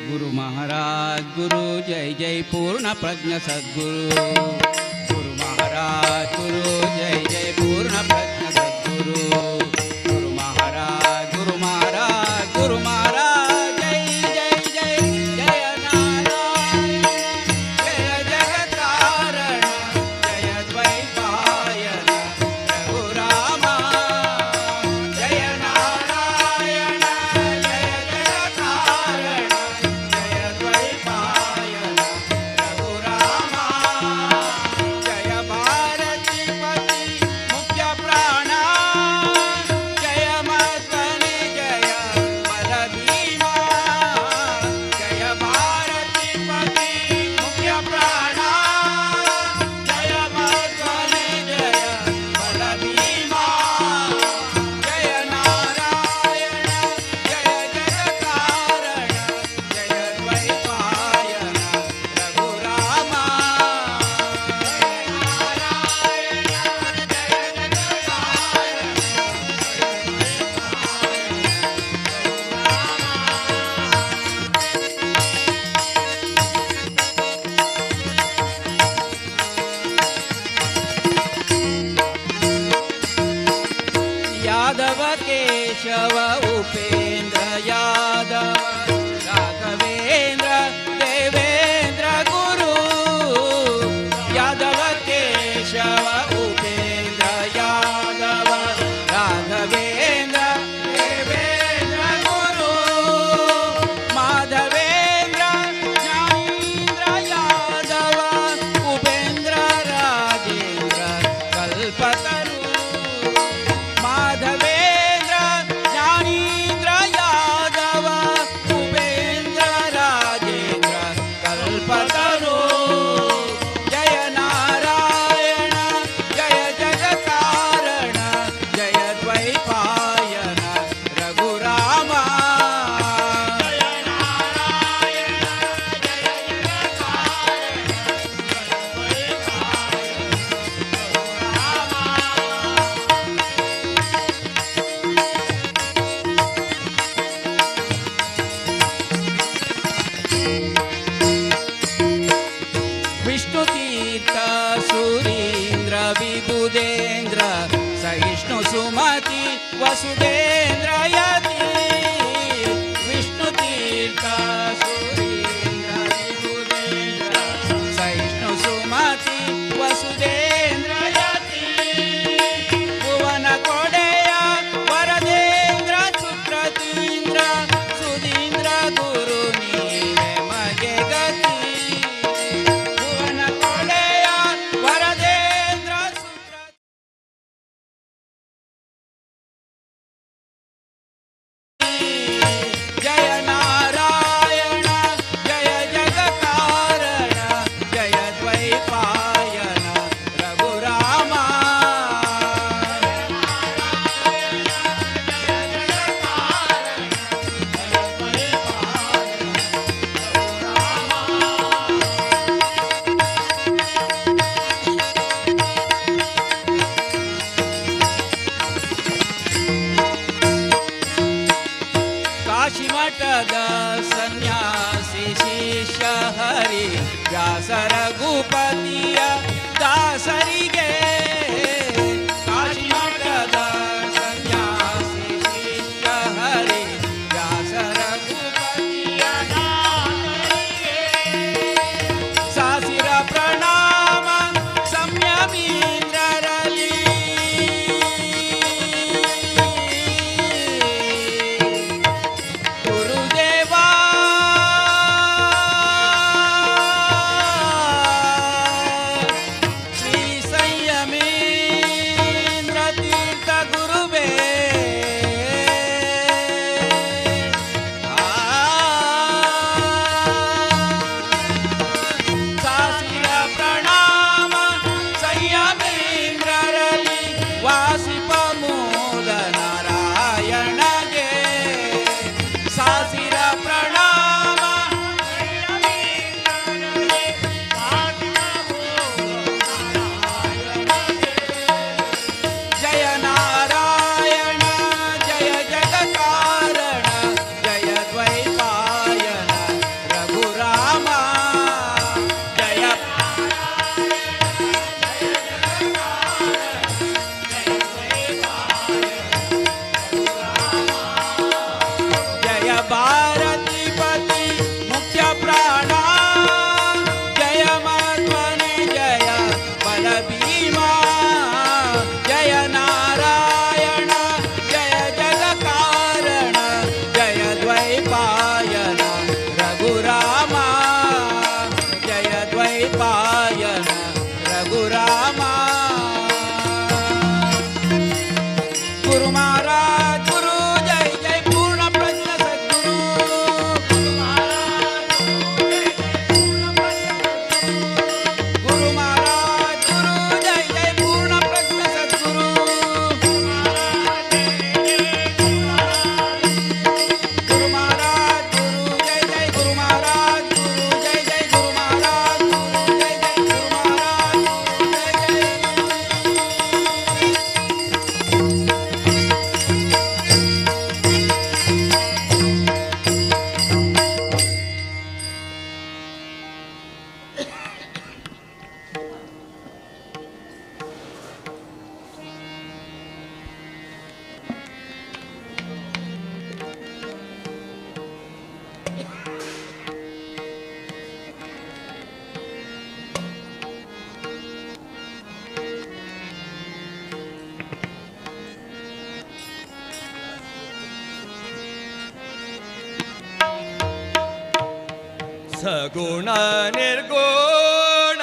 गुरु महाराज गुरु जय जय पूर्ण प्रज्ञ सद्गुरु गुरु महाराज गुरु जय जय पूर्ण प्रज्ञ सद्गुरु गुरु महाराज गुरु महाराज गुरु महाराज जय जय जय जय नारायण जय जगत कारण जय द्वैपायन प्रभु रामा जय नारायण जय जगत कारण जय द्वैपायन प्रभु रामा जय भारती पति मुख्य प्राणा जय मस्वने जय बल भीमा जय भारती पति मुख्य प्राणा जय मस्वने जय बल भीमा जय नारायण जय जगत कारण जय द्वैपायन प्रभु रामा जय नारायण जय जगत कारण यादव केशव उपेन्द्र यादव राघवेन्द्र देवेन्द्र गुरु यादव केशव उपेन्द्र यादव राघवेन्द्र देवेन्द्र गुरु माधवेन्द्र ज्ञानेन्द्र यादव उपेन्द्र राजेन्द्र कल्पतरु माधवेन्द्र ज्ञानेन्द्र यादव उपेन्द्र राजेन्द्र कल्पतरु जय नारायण जय जगत्कारण जय द्वैपायन रघुरामा जय नारायण जय जगत्कारण जय द्वैपायन विष्णुतीर्थ सुरीन्द्र विबुधेन्द्र सहिष्णु सुमति वसुधेन्द्र यति विष्णुतीर्थ सुरीन्द्र विबुधेन्द्र सहिष्णु सुमति वसुधेन्द्र यति भुवन कोडेय वरदेन्द्र सुप्रतीन्द्र सुधीन्द्र गुरु नीवे ಮಗೆ ಗತಿ ಭುವನ ಕೊಡೆಯ ವರದೇಂದ್ರ ಸುಪ್ರ ಜಯ ನಾರಾಯಣ ಜಯ ಜಗತ್ಕಾರಣ ಜಯ ದ್ವೈಪಾಯನ ರಘುರಾಮ ಕಾಶಿ ಮಠದ ಸನ್ಯಾಸಿ ಶಿಷ್ಯ ಹರಿ ವ್ಯಾಸರ ಭೂಪತಿಯ ದಾಸರಿಗೆ ಕಾಶಿ ಮಠದ ಸನ್ಯಾಸಿ ಶಿಷ್ಯ ಹರಿ ವ್ಯಾಸರ ಭೂಪತಿಯ ದಾಸರಿಗೆ ಸಾಸಿರ ಪ್ರಣಾಮ ಸಂಯಮೀಂದ್ರರಲ್ಲಿ ಗುರುದೇವಾ ಶ್ರೀ ಸಂಯ ಸಗುಣ ನಿರ್ಗುಣ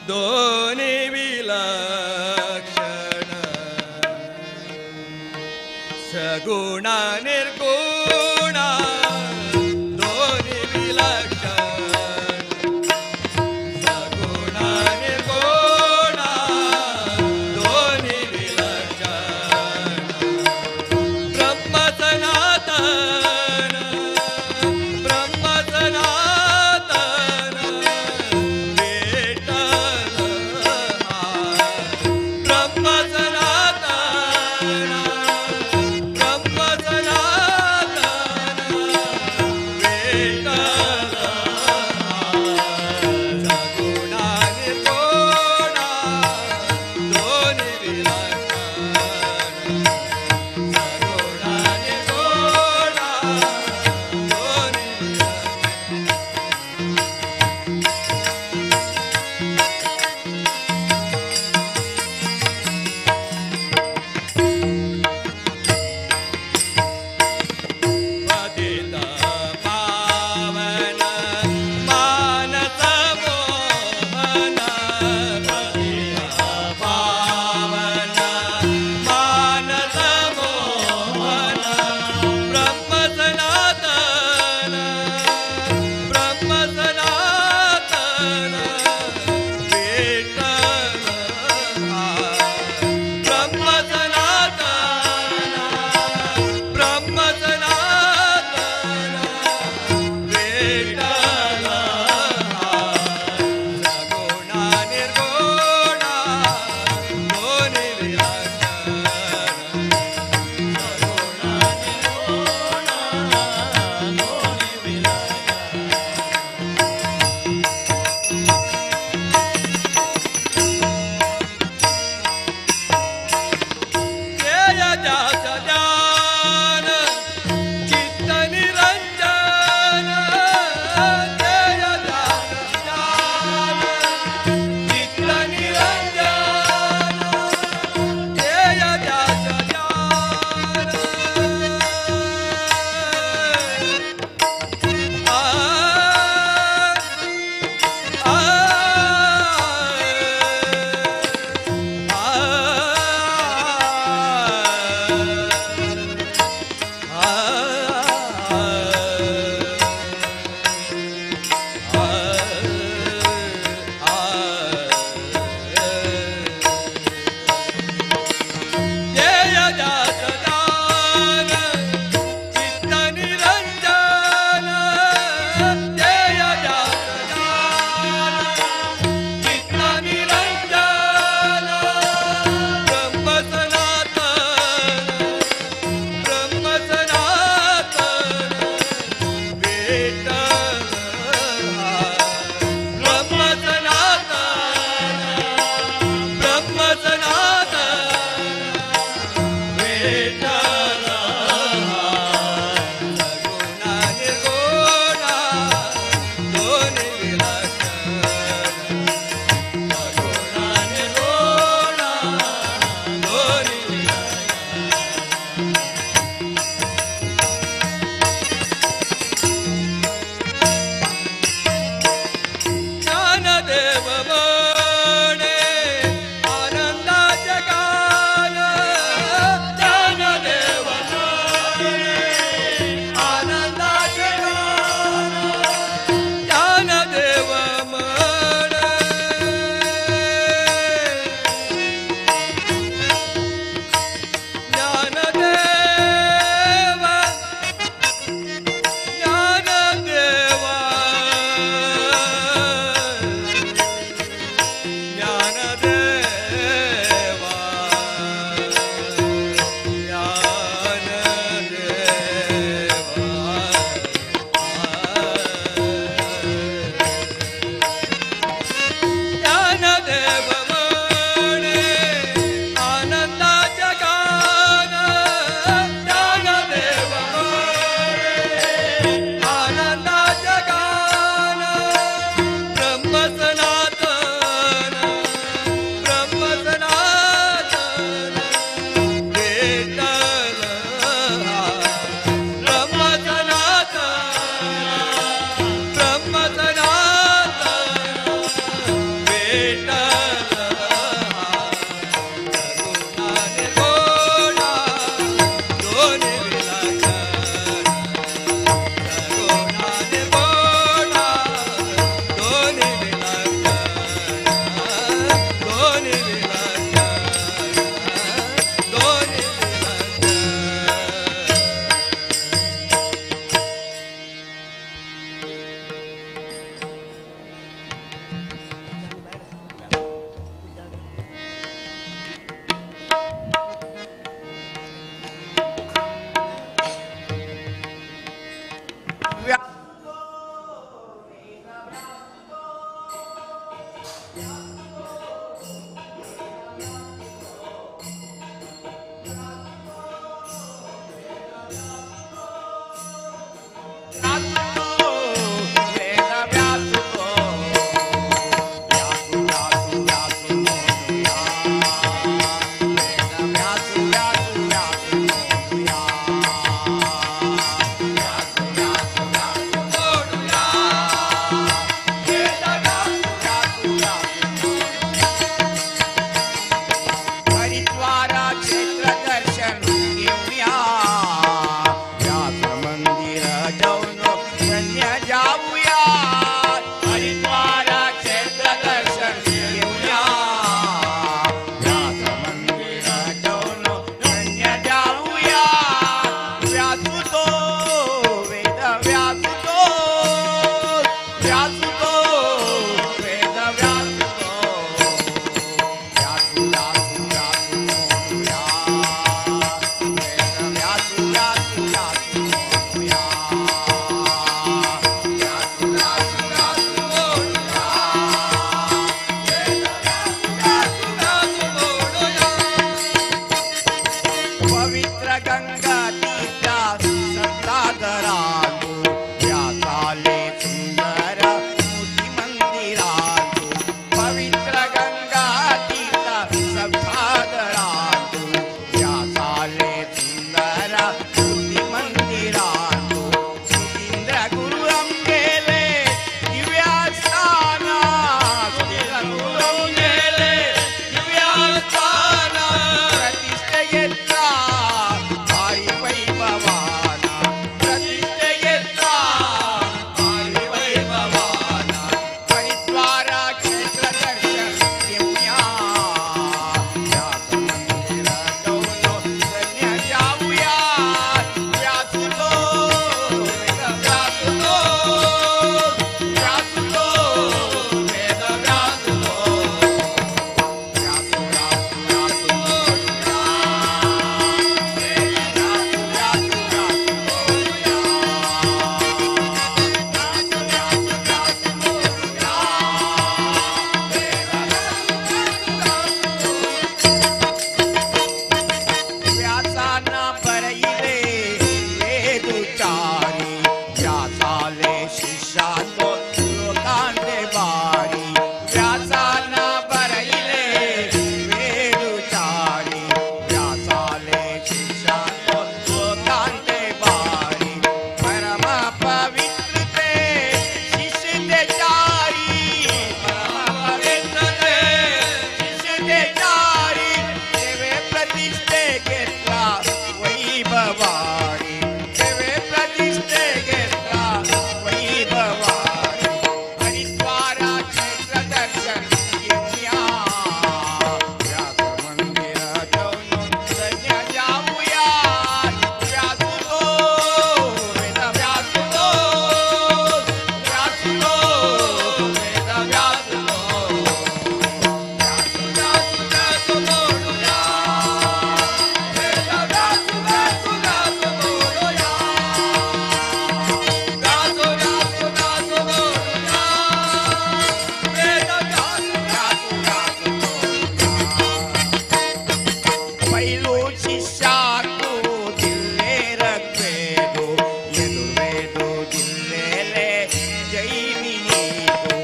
ದೋನಿ ವಿಲಕ್ಷಣ ಸಗುಣ ನಿರ್ಗುಣ ದೋನಿ ವಿಲಕ್ಷಣ ಸಗುಣ ನಿರ್ಗುಣ ದೋನಿ ವಿಲಕ್ಷಣ ಬ್ರಹ್ಮ ಸನಾತನ ಬ್ರಹ್ಮ ಸನಾತನ ವಿಠಲ ಬ್ರಹ್ಮ ಸನಾತನ ಬ್ರಹ್ಮ ಸನಾತನ ಪ್ರತಿಷ್ಠೆಗೆಲ್ಲ ವೈಭವಾಡಿ ಸೇವೆ ಪ್ರತಿಷ್ಠೆಗೆಲ್ಲ ವೈಭವಾಡಿ ಹರಿದ್ವಾರ ಕ್ಷೇತ್ರ ದರ್ಶನ ವ್ಯಾಸ ಮಂದಿರ ಜೌನು ಸನ್ಯ ಜಾವುಯಾ ವ್ಯಾಸುಲೋ ವೇದ ವ್ಯಾಸುಲೋ ವ್ಯಾಸುಲೋ ವೇದ ವ್ಯಾಸುಲೋ ಬೈಲು ಶಿಷ್ಯಾಕು ಜಿಲ್ಲೆ ರಗ್ವೇದು ಎದುರ್ವೇದು ಜಿಲ್ಲೆಲೆ ಜೈನಿನೀದು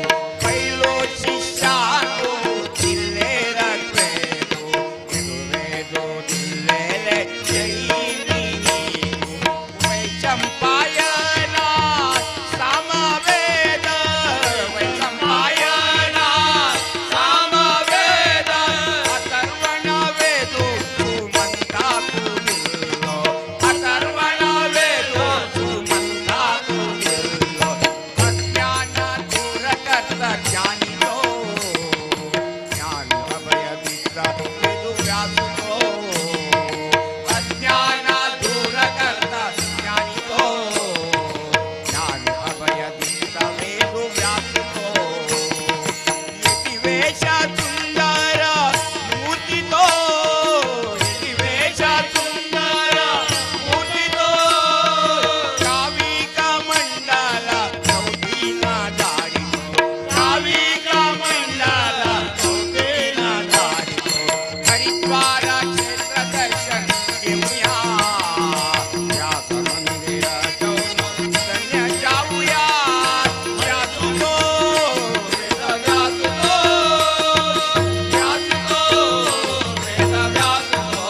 ಬೈಲು ಶಿಷ್ಯಾಕು ಜಿಲ್ಲೆ ರಗ್ವೇದು ಎದುರ್ವೇದು ಜಿಲ್ಲೆಲೆ ಜೈನಿನೀದು ವೈಶಂಪಾಯನ ಸಾಮವೇದ ವೈಶಂಪಾಯನ ಸಾಮವೇದ ಅಥರ್ವಣ ವೇದು ಸುಮಂತಾಕುಲಿಲ್ಲೋ ಅಥರ್ವಣ ವೇದು ಸುಮಂತಾಕುಲಿಲ್ಲೋ ಅಜ್ಞಾನ ದೂರಕರ್ತ ಜ್ಞಾನಿನೋ ಜ್ಞಾನ ಅಭಯವಿದ್ದ ವೇದು ವ್ಯಾಸುಲೋ ಅಜ್ಞಾನ ದೂರಕರ್ತ ಜ್ಞಾನಿನೋ ಜ್ಞಾನ ಅಭಯವಿದ್ದ ವೇದು ವ್ಯಾಸುಲೋ ಯತಿ ವೇಷ ಸುಂದರ ಮೂರ್ತಿತೋ ಯತಿ ವೇಷ ಸುಂದರ ಮೂರ್ತಿತೋ ಕಾವಿಕ ಮಂಡಲ ಕೌಟಿನ ದಾರಿತೋ ಕಾವಿಕ ಮಂಡಲ ಕೌಟಿನ ದಾರಿತೋ ಹರಿದ್ವಾರ ಕ್ಷೇತ್ರ ದರ್ಶನ ಯಮುಯಾ ವ್ಯಾಸ ಮಂದಿರ ಜೌನು ಸನ್ಯ ಜಾವುಯಾ ವ್ಯಾಸುಲೋ ವೇದ ವ್ಯಾಸುಲೋ ವ್ಯಾಸುಲೋ ವೇದ ವ್ಯಾಸುಲೋ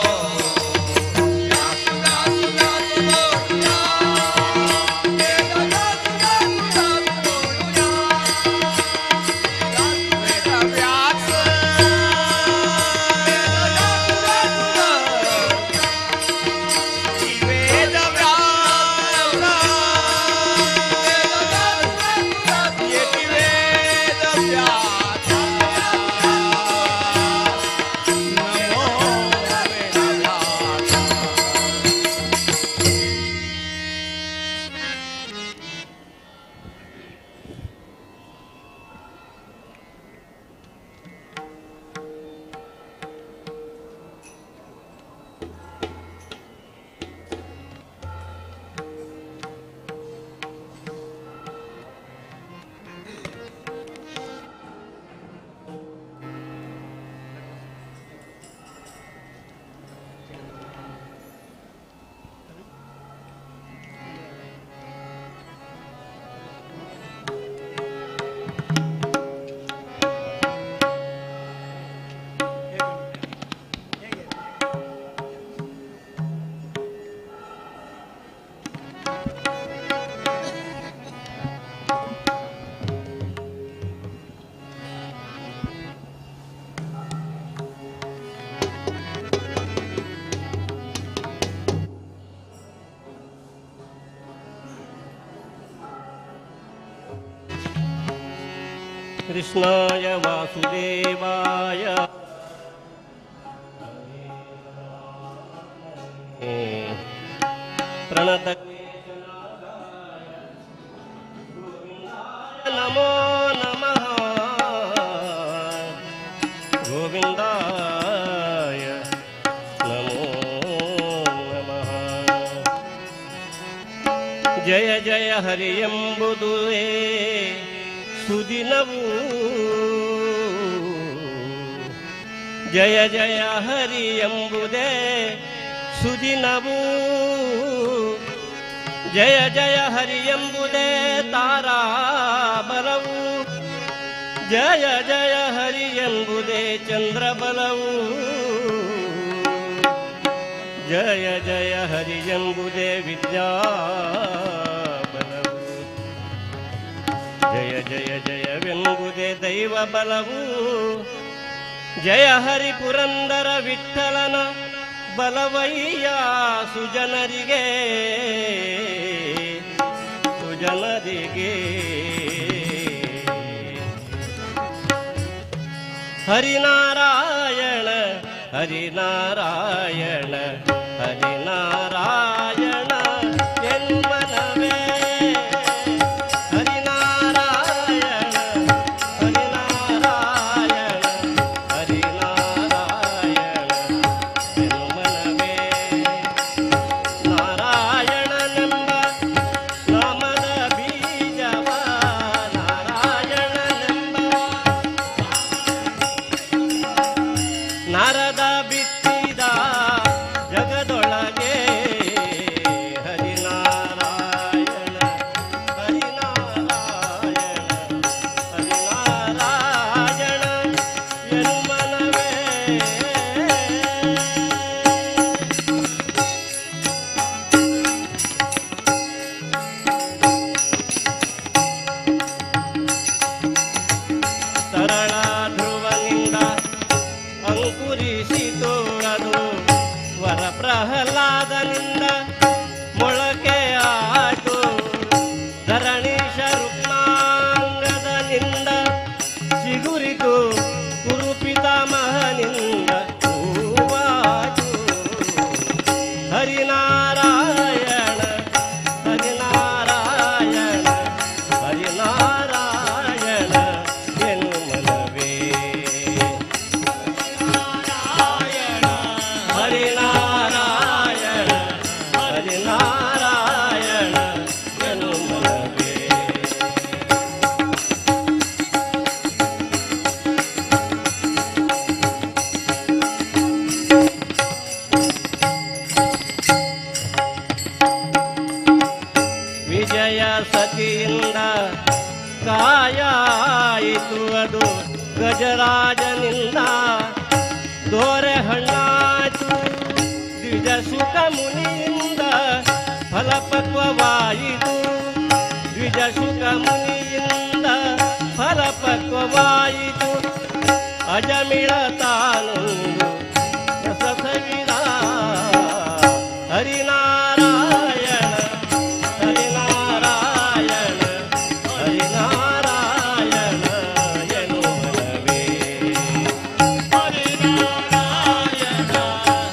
कृष्णाय वासुदेवाय प्रणत नमो नमः गोविन्दाय नमो नमः जय जय हरि ಎಂಬುದುವೆ ಸುದಿನವು ಜಯ ಜಯ ಹರಿ ಎಂಬುದೇ ಸುದಿನವು ಜಯ ಜಯ ಹರಿ ಎಂಬುದೇ ತಾರಾಬಲವು ಜಯ ಜಯ ಹರಿ ಎಂಬುದೇ ಚಂದ್ರಬಲವು ಜಯ ಜಯ ಹರಿ ಎಂಬುದೇ ವಿದ್ಯಾಬಲವು ಜಯ ಜಯ ಜಯವೆಂಬುದೇ ದೈವ ಬಲವು ಜಯ ಹರಿ ಪುರಂದರ ವಿಠಲನ ಬಲವಯ್ಯ ಸುಜನರಿಗೆ ಹರಿನಾರಾಯಣ ಹರಿನಾರಾಯಣ ಹರಿನಾರಾಯಣ ಎನ್ಮನವೇ ಹರಿನಾರಾಯಣ ಹರಿನಾರಾಯಣ ಹರಿನಾರಾಯಣ ಎನ್ಮನವೇ ನಾರಾಯಣನೆಂಬ ನಾಮದ ಬೀಜವ ನಾರಾಯಣನೆಂಬ ನಾರದ ಬಿತ್ತಿದ ಜಗದೊಳಗೆ ಹರಿನಾರಾಯಣ ಹರಿನಾರಾಯಣ ಹರಿನಾರಾಯಣ ಎನ್ಮನವೇ ಸರಳ ಧ್ರುವನಿಂದ ಅಂಕುರಿಸಿತು ಅದು ವರ ಪ್ರಹ್ಲಾದನಿಂದ ಮೊಳಕೆ ಆಟು ಧರಣೀಶ ರುಕ್ಮಾಂಗದನಿಂದ ಚಿಗುರಿತು ಕುರುಪಿತಾಮಹನಿಂದ ಹೂವಾಟು ಹರಿನಾರಾಯಣ ಹರಿನಾರಾಯಣ ಹರಿನಾರಾಯಣ ಎನ್ನುಮನವೇ ಹರಿನಾರಾಯಣ ಹರಿನಾರಾಯಣ ಎನ್ನುಮನವೇ ವಿಜಯ ಸತಿಯಿಂದ ಕಾಯಾಯಿತು ಅದು ಗಜರಾಜನಿಂದ ದೋರೆ ಹಣ್ಣಾಯ್ತು ದ್ವಿಜ ಸುಖ ಮುನಿಯಿಂದ ಫಲಪಕ್ವವಾಯಿತು ದ್ವಿಜ ಸುಖ ಮುನಿಯಿಂದ ಫಲಪಕ್ವವಾಯಿತು ಅಜಮಿಳ ತಾನೊಂದು ರಸಸವಿದ ಹರಿನಾರಾಯಣ ಹರಿನಾರಾಯಣ ಹರಿನಾರಾಯಣ ಎನ್ನುವನವೇ ಹರಿನಾರಾಯಣ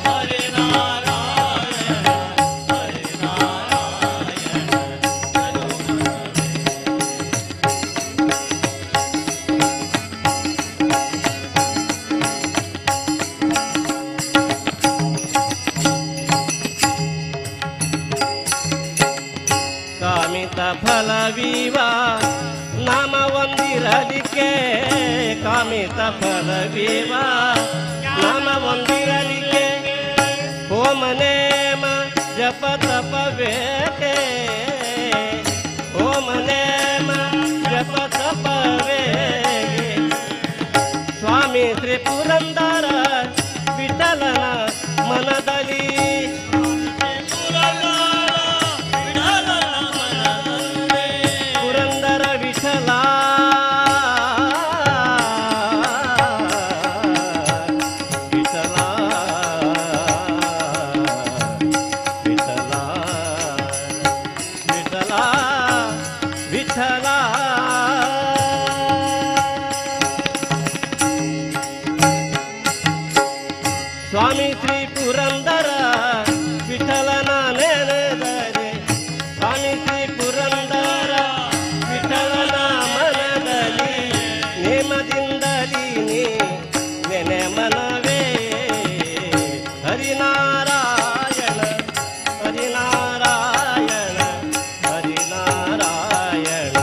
ಹರಿನಾರಾಯಣ ಕಾಮಿತ ಫಲವೀವ ನಾಮ ಒಂದಿರಲಿಕ್ಕೆ ಕಾಮಿತ ಫಲವೀವ ನಾಮ ಒಂದಿರಲಿಕ್ಕೆ ಹೋಮ ನೇಮ ಜಪ ತಪವೇಕೆ ಹೋಮ ನೇಮ ಜಪ ತಪವೇಗೆ ಸ್ವಾಮಿ ಶ್ರೀ ಪುರಂದರ ವಿಠಲನ ಮನದಲ್ಲಿ ಪುರಂದರ ವಿಠಲ ವಿಠಲ ವಿಠಲ ವಿಠಲ ವಿಠಲ ಸ್ವಾಮಿ ಶ್ರೀ ಪುರಂದರ ವಿಠಲನ ನೆನೆದರೆ ಸ್ವಾಮಿ ಶ್ರೀ ಪುರಂದರ ವಿಠಲನ ಮನದಲ್ಲಿ ನೇಮದಿಂದಲಿ ನೀ ನೆನೆ ಮನವೇ ಹರಿನಾರಾಯಣ ಹರಿನಾರಾಯಣ ಹರಿನಾರಾಯಣ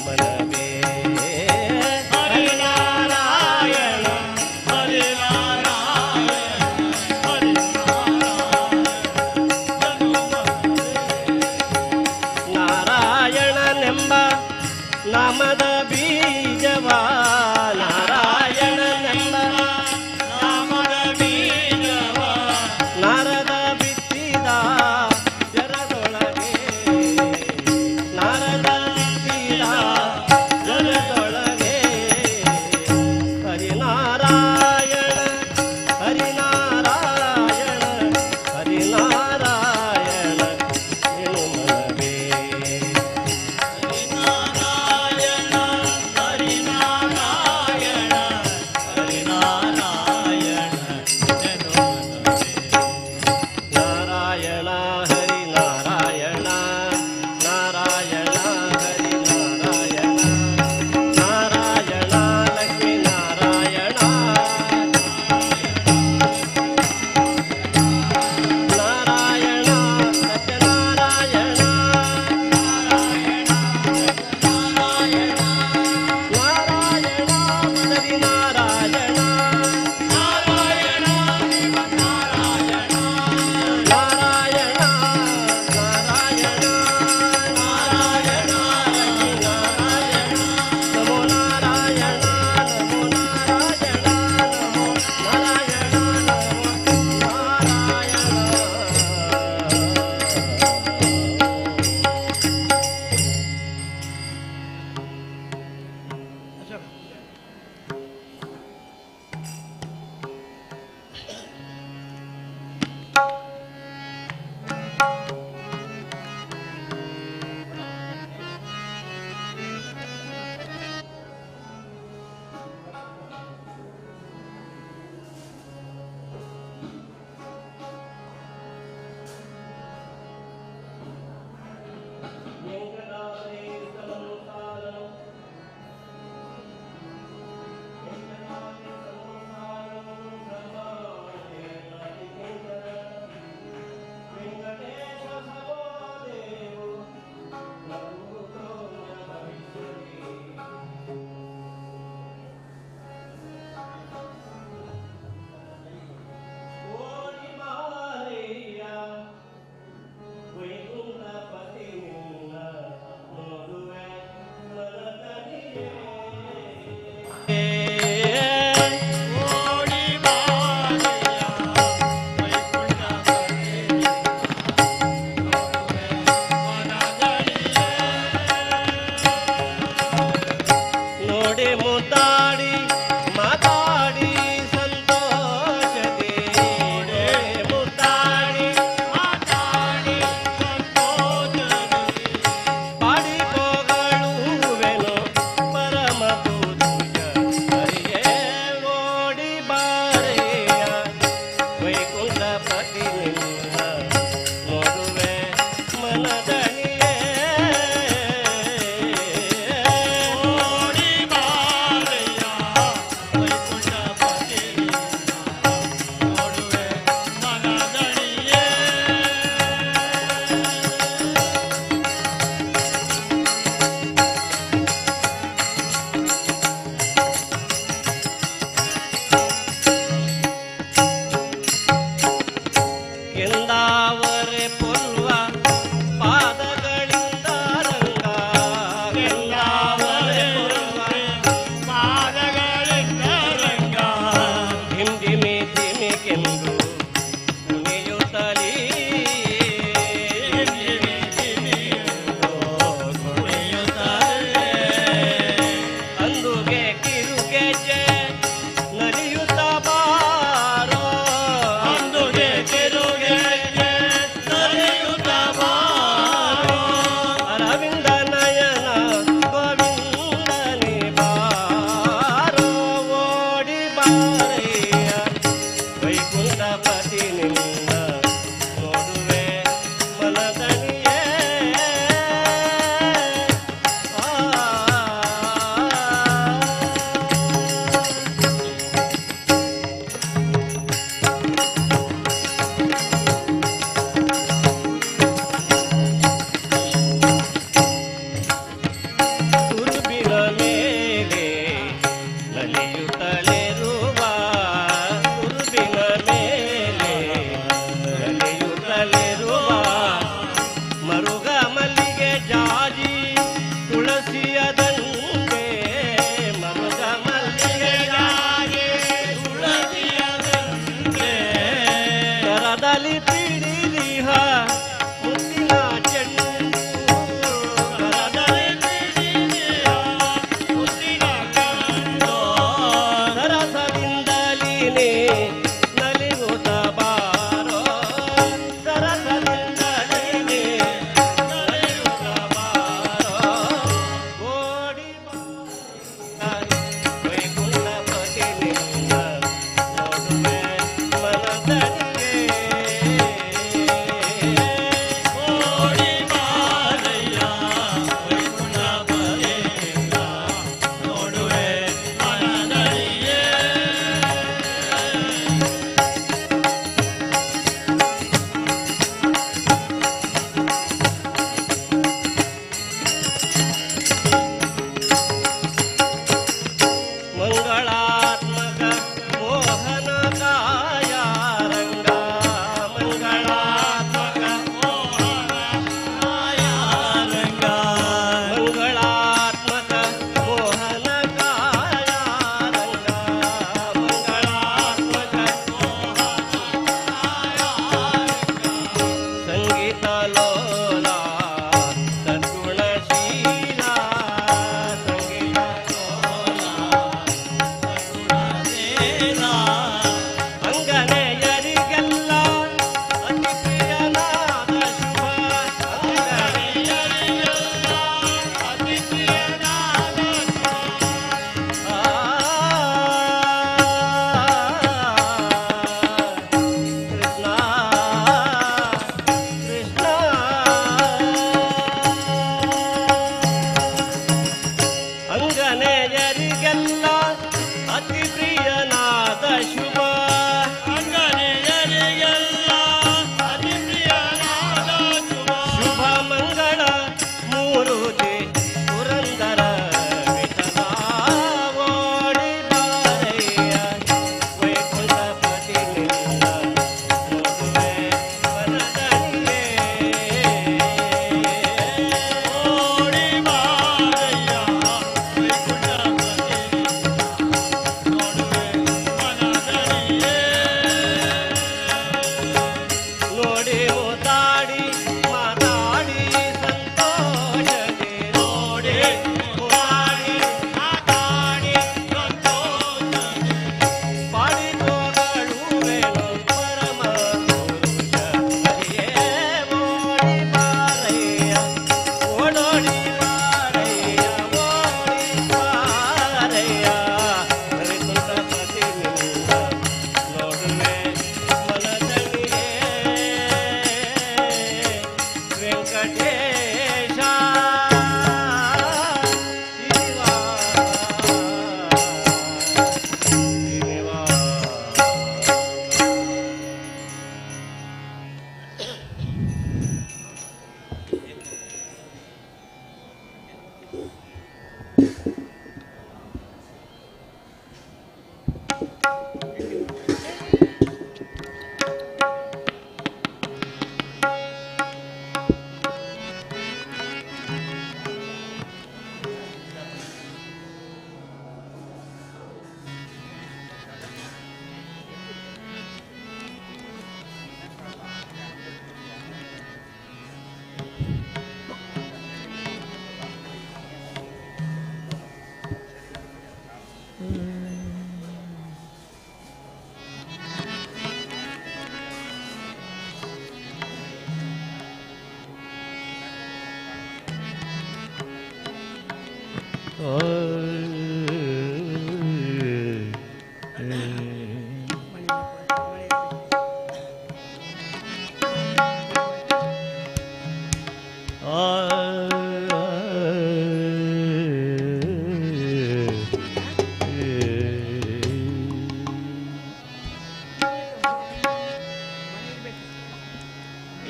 ಮನವೇ ಹರಿನಾರಾಯಣ ನಾರಾಯಣನೆಂಬ ನಾಮದ ಬೀಜವ ನಾರಾಯಣನೆಂಬ ನಾಮದ ಬೀಜವ ಪತಿ ನಿನ್ನ ನೋಡುವೆ ಮನದಣಿಯೇ ಓಡಿ ಬಾರಯ್ಯ ವೈಕುಂಠಪತಿ ನೋಡುವೆ ಮನದಣಿಯೇ ಎಂದಾವರೆ ಪೊಲ್ವ ಪಾದಗಳಿಂದ ರಂಗ ಎಂದಾವರೆ ಪೊಲ್ವ ಪಾದಗಳಿಂದ ರಂಗ ಧಿಮಿಧಿಮಿ ಧಿಮಿಗೆಂದು ಕುಣಿಯುತ್ತಲೀ ಅಂದುಗೆ ಕಿರುಗೆಜ್ಜೆ ನಲಿಯುತ್ತ ಬಾರೋ ಅಂದುಗೆ ಕಿರುಗೆಜ್ಜೆ ನಲಿಯುತ್ತ ಬಾರೋ. ಅರವಿಂದ ನಯನ ಗೋವಿಂದನಿ ಬಾರೋ ಓಡಿ ಬಾರಯ್ಯ ವೈಕುಂಠಪತಿ ನಿನ್ನ ನೋಡುವೆ ಮನದಣಿಯೇ ತುರುಬಿನ ಮೇಲೆ ನಲಿಯುತ್ತಲಿರುವ ತುರುಬಿನ ಮೇಲೆ ನಲಿಯುತ್ತಲಿರುವ ಮರುಗ ಮಲ್ಲಿಗೆ ಜಾಜಿ ತುಳಸಿಯ ದಂಡೆ ಮರುಗ ಮಲ್ಲಿಗೆ ಜಾಜಿ ತುಳಸಿಯ ದಂಡೆ ಕರದಲ್ಲಿ ಪಿಡಿಲಿಹ ಮುತ್ತಿನ ಚೆಂಡು ಕರದಲ್ಲಿ ಮುತ್ತಿನ ಕಂಡು ಸರಸದಿಂದಲೀನೇ ನಲಿಯುತ್ತ ಬಾರೋ ಸರಸದಿಂದಲೀನೇ ನಲಿಯುತ್ತ ಬಾರೋ ಓಡಿ ಬಾರೋ ವೈಕುಂಠಪತಿ ನಿನ್ನ ನೋಡುವೆ ಮನದಣಿಯೇ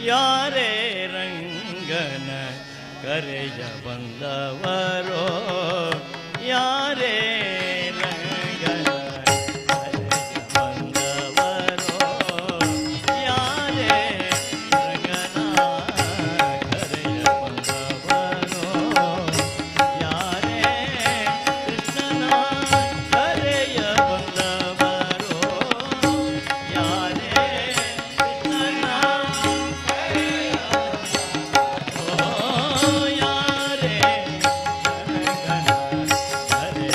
ಯಾರೇ ರಂಗನ ಕರೆಯ ಬಂದವರೋ ಯಾರೇ ರಂಗನ ಕರೆಯ ಬಂದವರೋ ಯಾರೇ ರಂಗನ ಕರೆಯ ಬಂದವರೋ ಯಾರೇ ಕೃಷ್ಣನ ಕರೆಯ ಬಂದವರೋ ಯಾರೇ ಕೃಷ್ಣನ ಯಾರೇ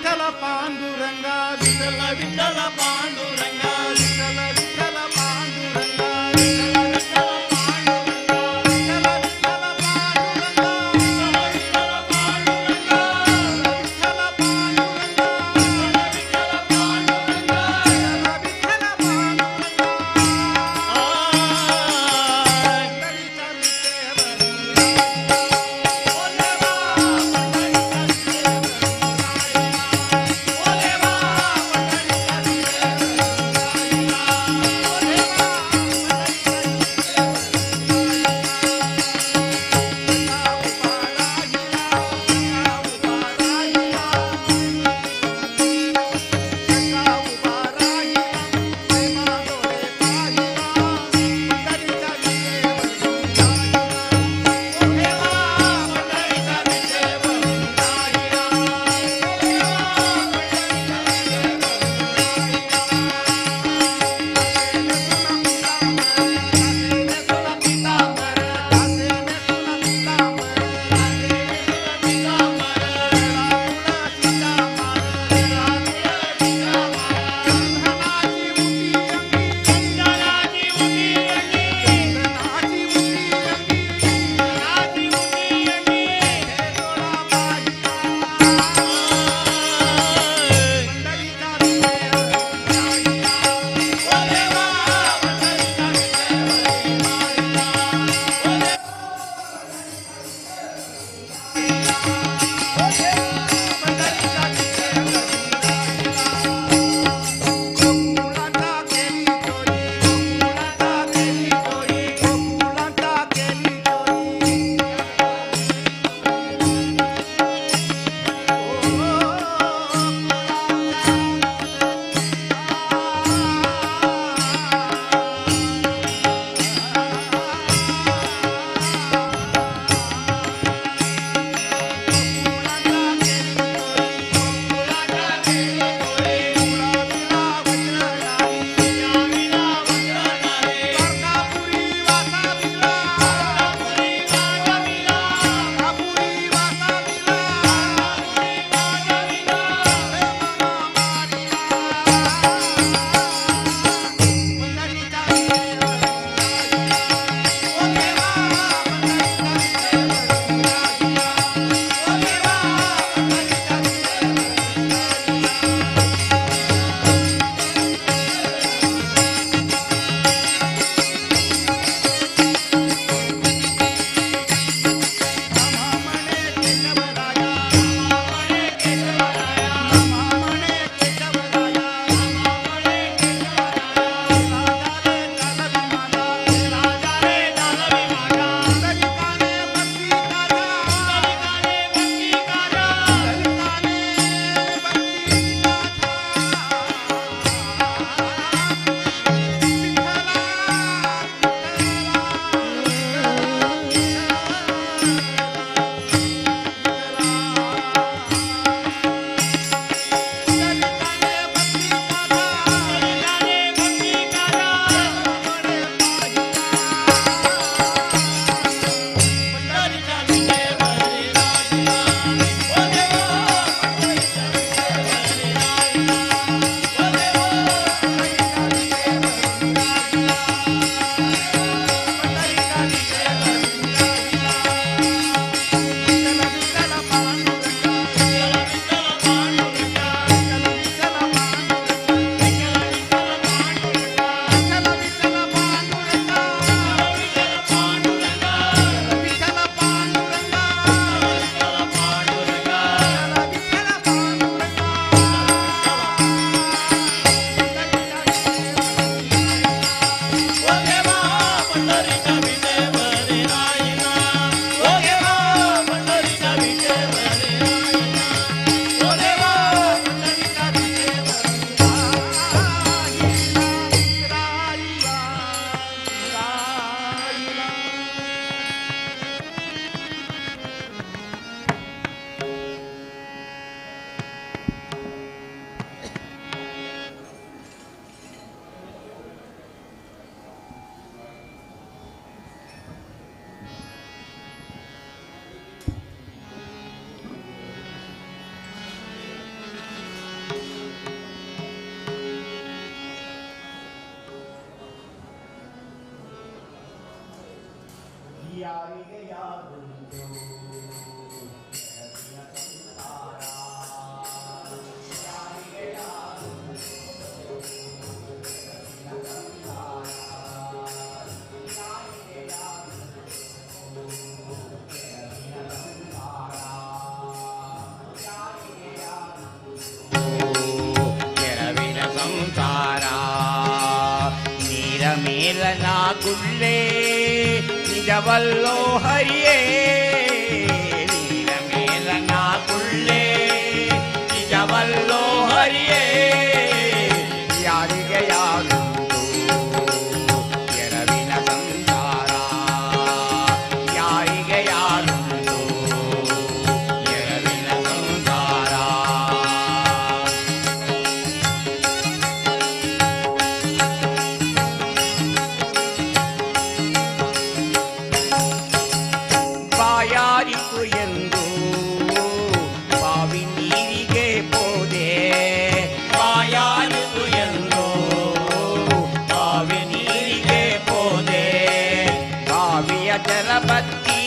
ವಿಠಲ ಪಾಂಡುರಂಗ ವಿಠಲ ವಿಠಲ ಪಾಂಡುರಂಗ ವಿಠಲ ವಿಠಲ ಪಾಂಡುರಂಗ ವಿಠಲ ವಿಠಲ ಪಾಂಡುರಂಗ ವಿಠಲ ವಿಠಲ ಪಾಂಡುರಂಗ ವಿಠಲ ಪಾಂಡುರಂಗ ವಿಠಲ ಪಾಂಡುರಂಗ ವಿಠಲ ಪಾಂಡುರಂಗ ವಿಠಲ ಪಾಂಡುರಂಗ ಯಾರಿಗೆ ಯಾರುಂಟು ಜಗತ್ತಿನ ಸಂಸಾರ ಯಾರಿಗೆ ಯಾರುಂಟು ಜಗತ್ತಿನ ಸಂಸಾರ ಯಾರಿಗೆ ಯಾರುಂಟು ಜಗತ್ತಿನ ಸಂಸಾರ ಯಾರಿಗೆ ಯಾರುಂಟು ಕೆರವಿನ ಸಂಸಾರ ನೀರ ಮೇಲನ ಗುಳ್ಳೆ ನಿಜವಲ್ಲೋ ಹರಿಯೇ ನೀರ ಮೇಲನ ಗುಳ್ಳೆ ನಿಜವಲ್ಲೋ ಹರಿಯೇ ಯಾರಿಗೆ ಯಾರುಂಟು ಕೆರವಿನ ಸಂಸಾರ ಯಾರಿಗೆ ಯಾರುಂಟು ಕೆರವಿನ ಸಂಸಾರ ಬಾಯಾರಿತು ಎಂದು ಬಾವಿ ನೀರಿಗೆ ಹೋದೆ ಬಾಯಾರಿತು ಎಂದು ಬಾವಿ ನೀರಿಗೆ ಹೋದೆ ಬಾವಿಯ ಜಲಬತ್ತಿ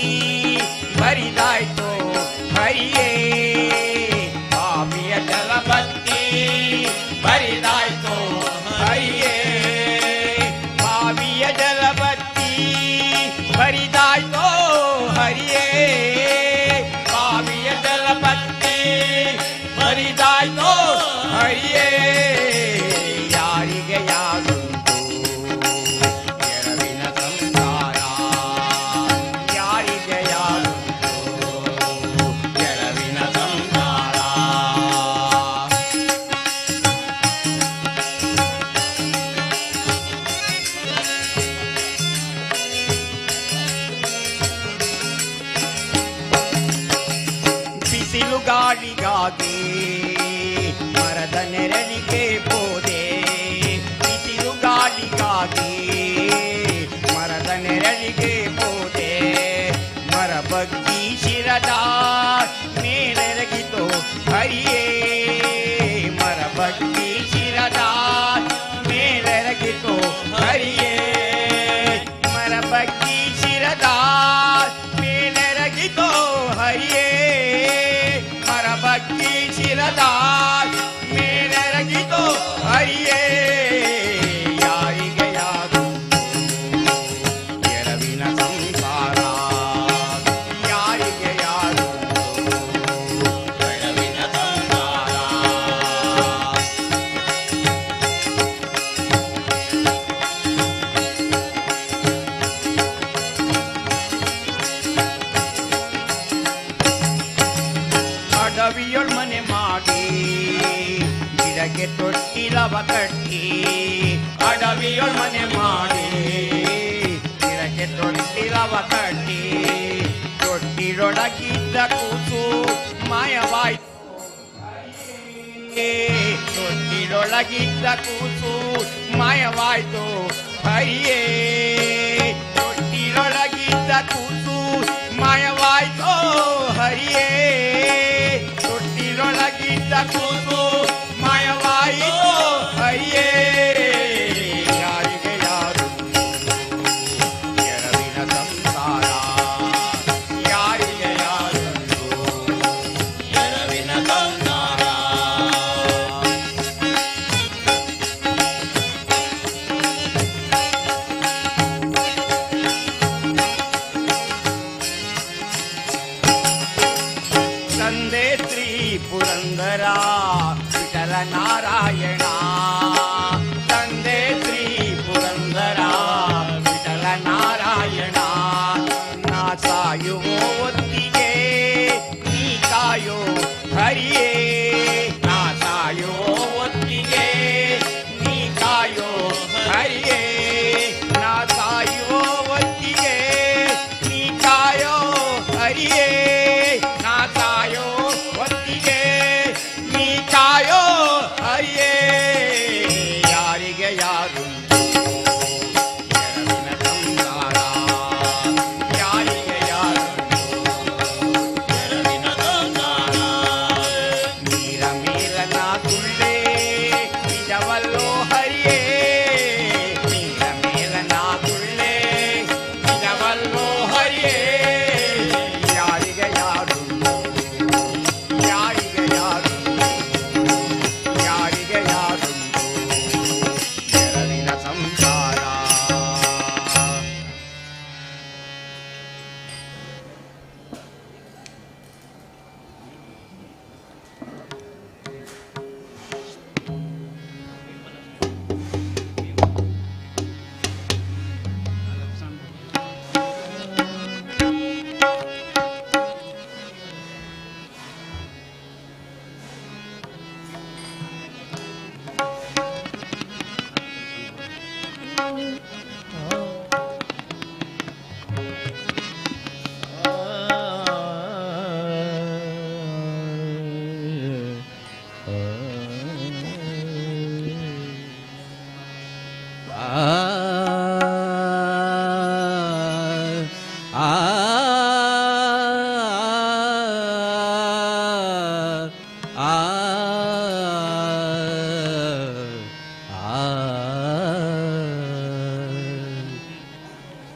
ಬರಿದಾಯ್ತು ಹರಿಯೇ ಬಾವಿಯ ಜಲಬತ್ತಿ ಬರಿದಾಯ್ತು ಹರಿಯೇ ಬಾವಿಯ ಜಲಬತ್ತಿ ಬರಿದಾಯ್ತು ಹರಿಯೇ ಬಾವಿಯ ಜಲಬತ್ತಿ ಬರಿದಾಯ್ತು ಹರಿಯೇ ಯಾರಿಗೆ ಯಾರುಂಟು ಕೆರವಿನ ಸಂಸಾರ ಯಾರಿಗೆ ಯಾರುಂಟು ಕೆರವಿನ ಸಂಸಾರ ಬಿಸಿಲು ಗಾಳಿಗಾಗಿ ಮರದ ನೆರಳಿಗೆ ಹೋದೆ ಬಿಸಿಲು ಗಾಳಿಗಾಗಿ ಮರದ ನೆರಳಿಗೆ ಹೋದೆ ಮರ ಬಗ್ಗಿ ಶಿರದ ಮೇಲೆರಗಿತು ಹರಿಯೇ ಮರ ಬಗ್ಗಿ ಶಿರದ ಮೇಲೆರಗಿತು ಹರಿಯೇ ಮರ ಬಗ್ಗಿ ಶಿರದ ಮೇಲೆರಗಿತು ಹರಿಯೇ ಮರ ಬಗ್ಗಿ ಶಿರದ ಮೇಲೆರಗಿತು ಹರಿಯೇ ಯಾರಿಗೆ ಯಾರುಂಟು ಕೆರವಿನ ಸಂಸಾರ ಯಾರಿಗೆ ಯಾರುಂಟು ಕೆರವಿನ ಸಂಸಾರ ಅಡವಿಯೊಳ್ ಮನೆ ಮಾಡಿ ಗಿಡಕ್ಕೆ ತೊಟ್ಟಿಲವ ಕಟ್ಟಿ ಅಡವಿಯೊಳ್ ಮನೆ ಮಾಡಿ ಗಿಡಕ್ಕೆ ತೊಟ್ಟಿಲವ ಕಟ್ಟಿ ತೊಟ್ಟಿರೊಳಗಿದ್ದ ಕೂಸು ಮಾಯವಾಯ್ತು ತೊಟ್ಟಿರೊಳಗಿದ್ದ ಕೂಸು ಮಾಯವಾಯ್ತು ಹರಿಯೇ ತೊಟ್ಟಿರೊಳಗಿದ್ದ ಕೂಸು ಮಾಯವಾಯ್ತು ಹರಿಯೇ ತೊಟ್ಟಿರೊಳಗಿದ್ದ ಕೂಸು ಮಾಯವಾಯಿತು ಹರಿಯೇ ಯಾರಿಗೆ ಯಾರುಂಟು ಕೆರವಿನ ಸಂಸಾರ ಯಾರಿಗೆ ಯಾರುಂಟು ಕೆರವಿನ ಸಂಸಾರ ತಂದೆ ಶ್ರೀ ಪುರಂದರ ವಿಠಲ ನಾರಾಯಣ ತಂದೆ ಶ್ರೀ ಪುರಂದರ ವಿಠಲ ನಾರಾಯಣ ನಾ ಸಾಯುವ ಹೊತ್ತಿಗೆ ನೀ ಕಾಯೋ ಹರಿಯೇ ನಾ ಸಾಯುವ ಹೊತ್ತಿಗೆ ನೀ ಕಾಯೋ ಹರಿಯೇ ನಾ ಸಾಯುವ ಹೊತ್ತಿಗೆ ನೀ ಕಾಯೋ ಹರಿಯೇ ನಾ ಸಾಯೋ ಹೊತ್ತಿಗೆ ನೀ ಕಾಯೋ ಹರಿಯೇ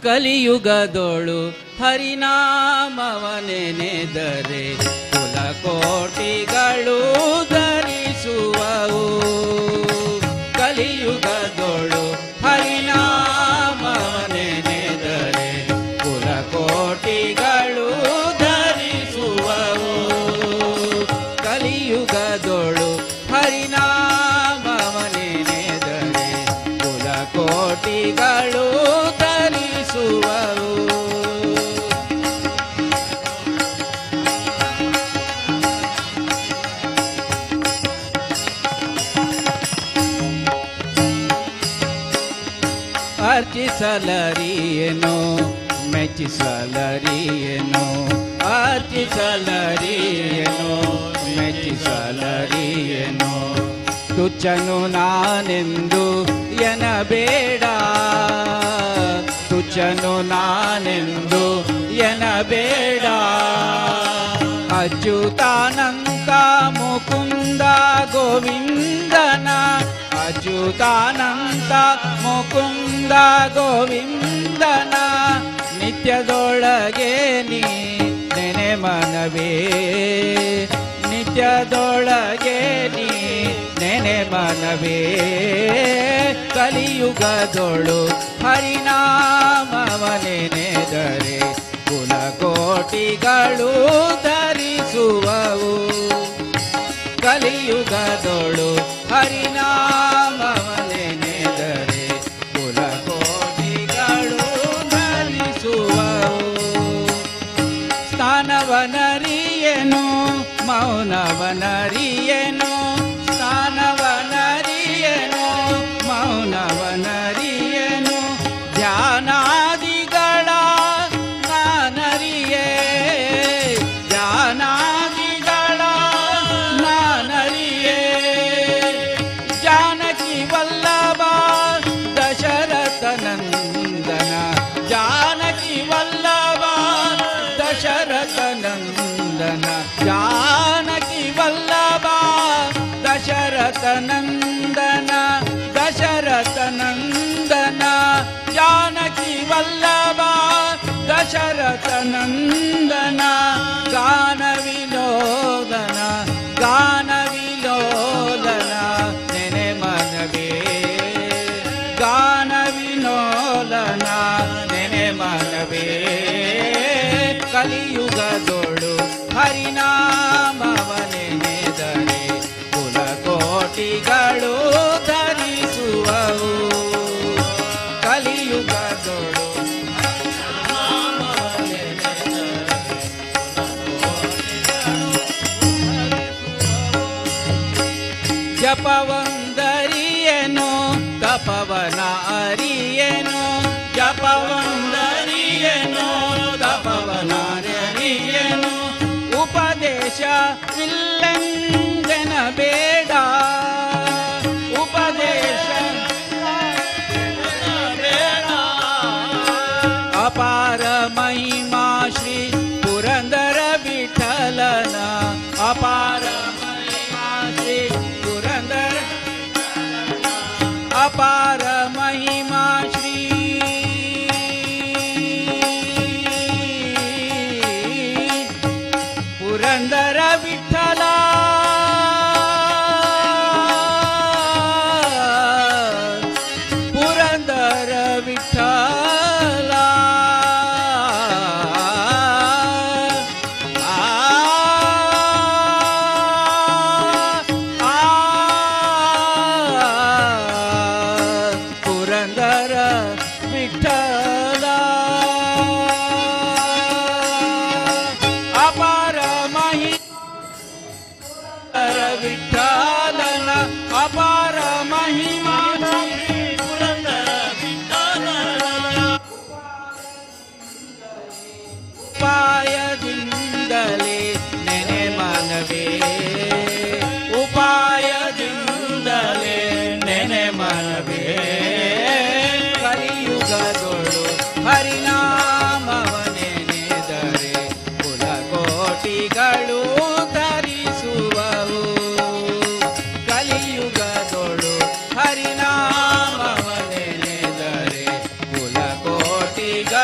ಕಲಿಯುಗದೊಳು ಹರಿನಾಮವನೆನೆದರೆ ಕುಲಕೋಟಿಗಳು ಧರಿಸುವವು. ಕಲಿಯುಗದೊಳು ಹರಿನಾಮವನೆನೆದರೆ ಕುಲಕೋಟಿಗಳು ಧರಿಸುವವು. ಕಲಿಯುಗದೊಳು ಹರಿನಾಮವನೆನೆದರೆ ಕುಲಕೋಟಿಗಳು ಧರಿಸುವವು. ಅರ್ಚಿಸಲರಿಯೇನೋ ಮೆಚ್ಚಿಸಲರಿಯೇನೋ, ಅರ್ಚಿಸಲರಿಯೇನೋ ಮೆಚ್ಚಿಸಲರಿಯೇನೋ. ತುಚ್ಚನು ನಾನೆಂದು ಎನಬೇಡ, ತುಚ್ಚನು ನಾನೆಂದು ಎನಬೇಡ. ಅಚ್ಯುತಾನಂದ ಮುಕುಂದ ಗೋವಿಂದನ, ಅಚ್ಯುತಾನಂದ ಮುಕುಂದ ಗೋವಿಂದನ ನಿತ್ಯದೊಳಗೆ ನೀ ನೆನೆ ಮನವೇ, ನಿತ್ಯದೊಳಗೆ ನೀ ನೆನೆ ಮನವೇ. ಕಲಿಯುಗದೊಳು ಹರಿನಾಮವನೆನೆದರೆ ಕುಲಕೋಟಿಗಳು ಧರಿಸುವವು. ಕಲಿಯುಗದೊಳು ಹರಿನಾಮವನೆನೆದರೆ ಕುಲಕೋಟಿಗಳು ಧರಿಸುವವು. ಸ್ಥಾನವನರಿಯೇನು ಮೌನವನರಿಯೇನು, ಸ್ಥಾನವನರಿಯೇನು ಮೌನವನರಿಯೇನು. ಧ್ಯಾನಾದಿಗಳ ನಾನರಿಯೇ, ಧ್ಯಾನಾದಿಗಳ ನಾನರಿಯೇ. ಜಾನಕಿ ವಲ್ಲಭ ದಶರಥ ನಂದನ, ಜಾನಕಿ ವಲ್ಲಭ ದಶರಥ ನಂದನ, ಜಾನಕಿ ವಲ್ಲಭ ದಶರಥ ನಂದನ, ದಶರಥ ನಂದನ. ಜಾನಕಿ ವಲ್ಲಭ ದಶರಥ ನಂದನ. ಗಾನ ವಿನೋದನ, ಗಾನ ವಿನೋದನ ನೆನೆ ಮನವೇ, ಗಾನ ವಿನೋದನ ನೆನೆ ಮನವೇ. ಕಲಿಯುಗದೊಳು ಹರಿನಾಮವನೆನೆದರೆ ಕುಲಕೋಟಿಗಳು ಧರಿಸುವವು. ಕಲಿಯುಗದೊಳು ಜಪವಂದರಿಯೇನು ತಪವನ ಅರಿಯೇನು, ಜಪವಂದರಿಯೇನು ತಪವನ ಅರಿಯೇನು. ಉಪದೇಶವಿಲ್ಲೆಂದೆನ ಬೇಡ, ಉಪದೇಶ ಬೇಡ. ಅಪಾರ ಮಹಿಮಾ ಶ್ರೀ ಪುರಂದರ ವಿಠಲನ, ಅಪಾರ ಮಹಿಮಾ ಶ್ರೀ ಪುರಂದರ, ಅಪಾರ ಮಹಿಮಾ ಶ್ರೀ ಪುರಂದರ ವಿಠಲ. ಪುರಂದರ ವಿಠಲ ಪುರಂದರ ವಿಠಲ. ಅಪಾರ ವಿಠಲನ, ಅಪಾರ ಮಹಿಮಾ ಪುರಂದರ ವಿಠಲನ. ಉಪಾಯದಿಂದಲೇ ನೆನೆ ಮನವೇ, ಉಪಾಯದಿಂದಲೇ ನೆನೆ ಮನವೇ. ಕಲಿಯುಗದೊಳು ಹರಿನಾಮವನೆನೆದರೆ ಕುಲಕೋಟಿಗಳು ಧರಿಸುವವು. ಕಲಿಯುಗದೊಳು ಹರಿನಾಮವನೆನೆದರೆ ಕುಲಕೋಟಿಗಳು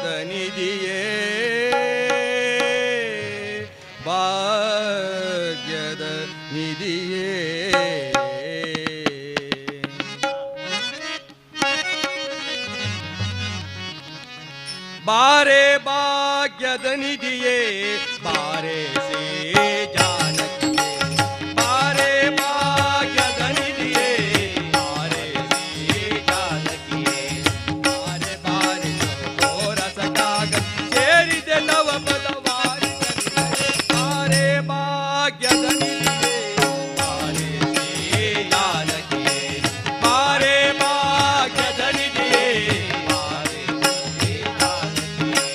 ಭಾಗ್ಯದ ನಿಧಿಯೇ ಭಾಗ್ಯದ ನಿಧಿಯೇ ಬಾರೆ ಭಾಗ್ಯದ ನಿಧಿಯೇ ಬಾರೆ ಸೇ ಜಾನಕಿಯೇ ಬಾರೆ ಭಾಗ್ಯದ ನಿಧಿಯೇ ಬಾರೆ ಸೇ ಜಾನಕಿಯೇ ಬಾರೆ ಬಾರೆ ರಸಕಾಗ ಸೇರಿದೆ ನವ ಪದವಾರಿ ಬಾರೆ ಭಾಗ್ಯದ ನಿಧಿಯೇ ಬಾರೆ ಸೇ ಜಾನಕಿಯೇ ಬಾರೆ ಭಾಗ್ಯದ ನಿಧಿಯೇ ಬಾರೆ ಸೇ ಜಾನಕಿಯೇ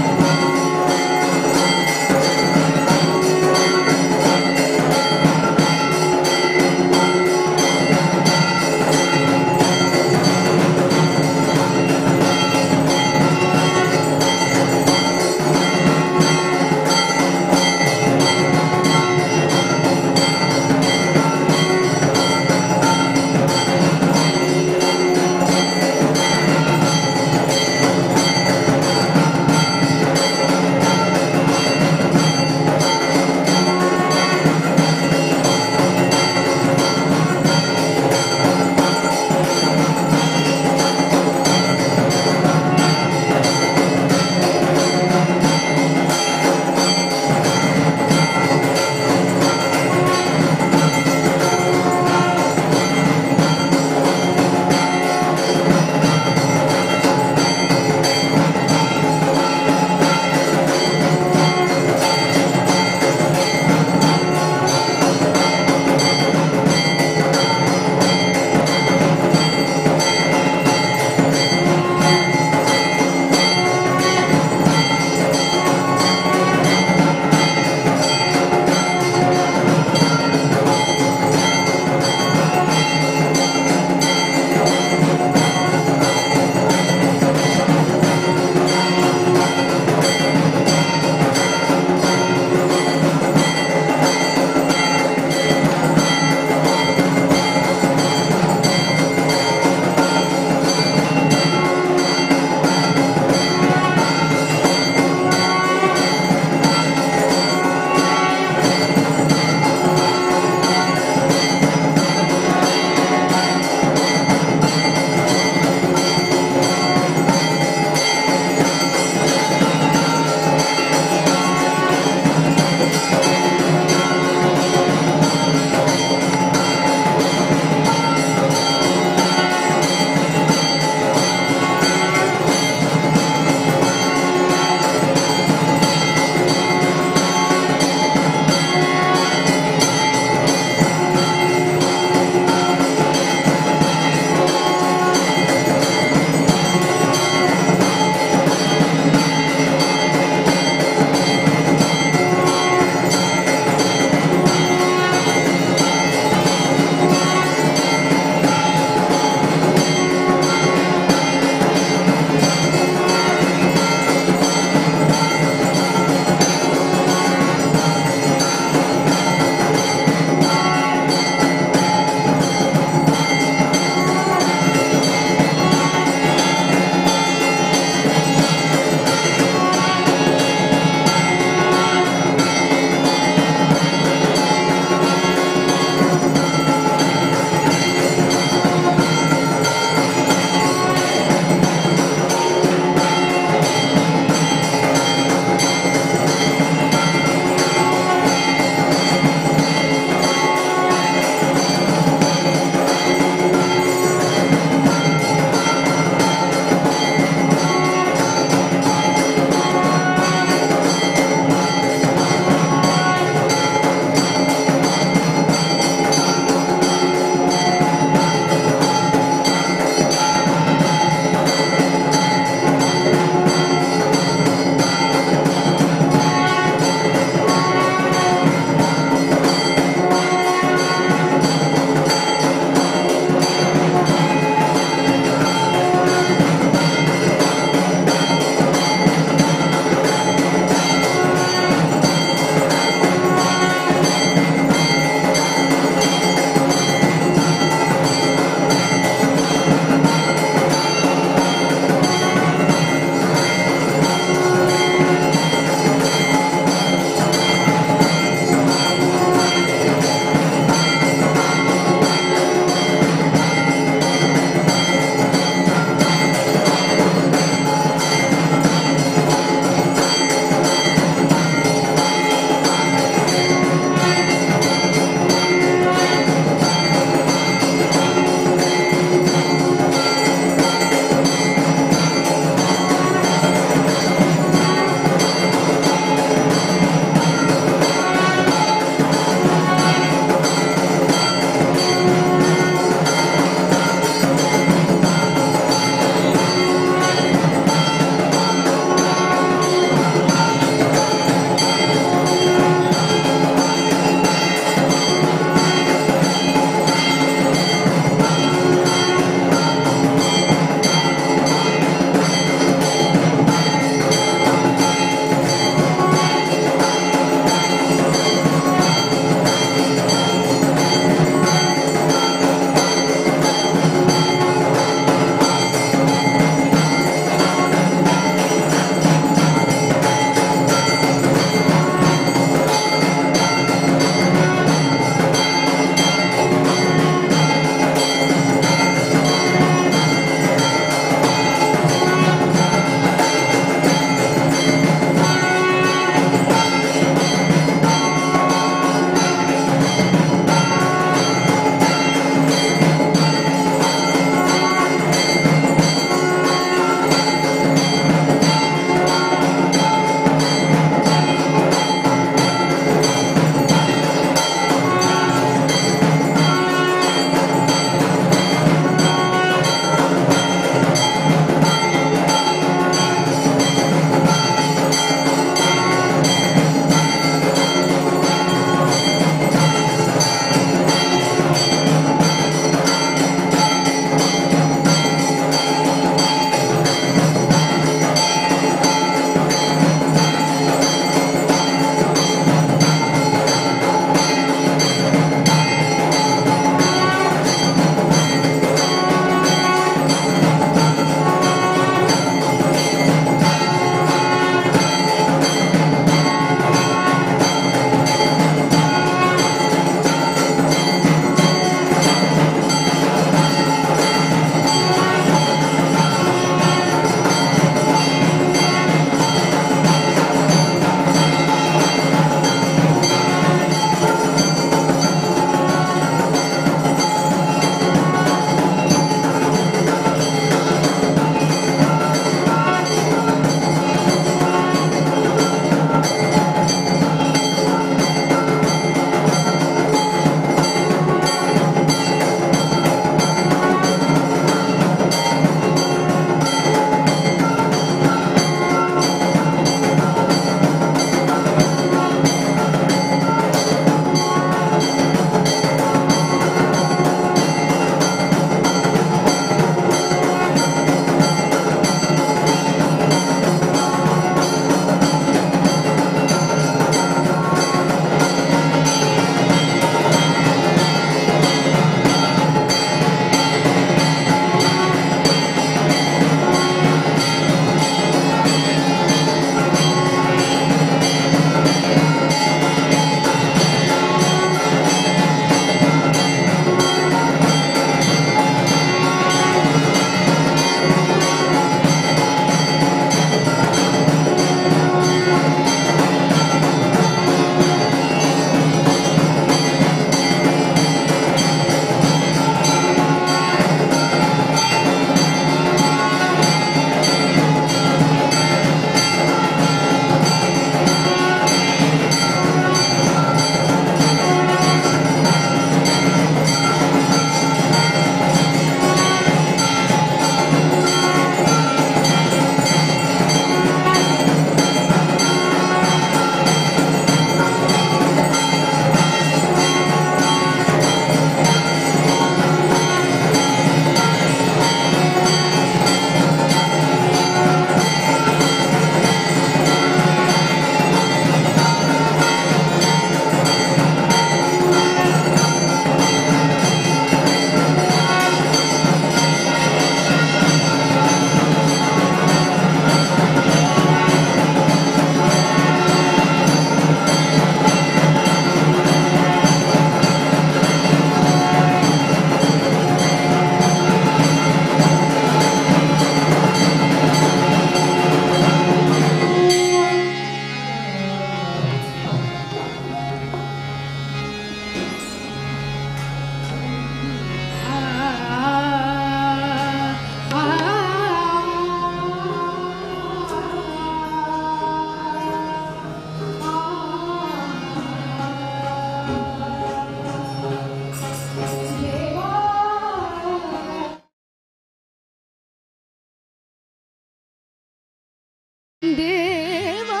देवा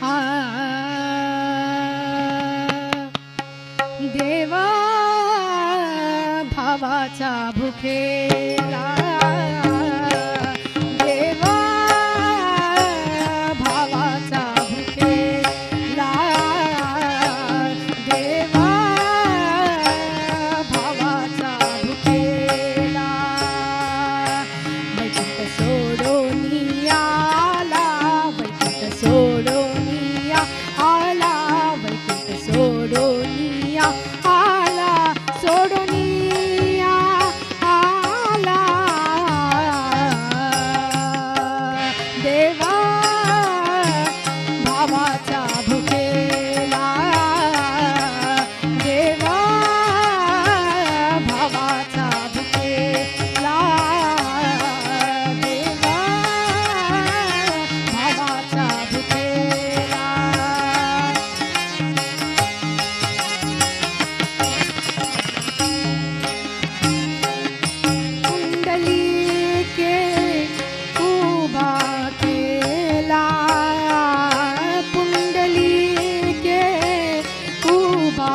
आ, देवा भावाचा भुकेला देवा भावाचा भुकेला देवा भावाचा भुकेला वैकुंठ सोडून आला वैकुंठ सोडून आला वैकुंठ सोडून आला सोडून आला देवा भावाचा भुकेला देवा भावाचा भुकेला देवा भावाचा भुकेला पुंडलिके उभा केला पुंडलिके उभा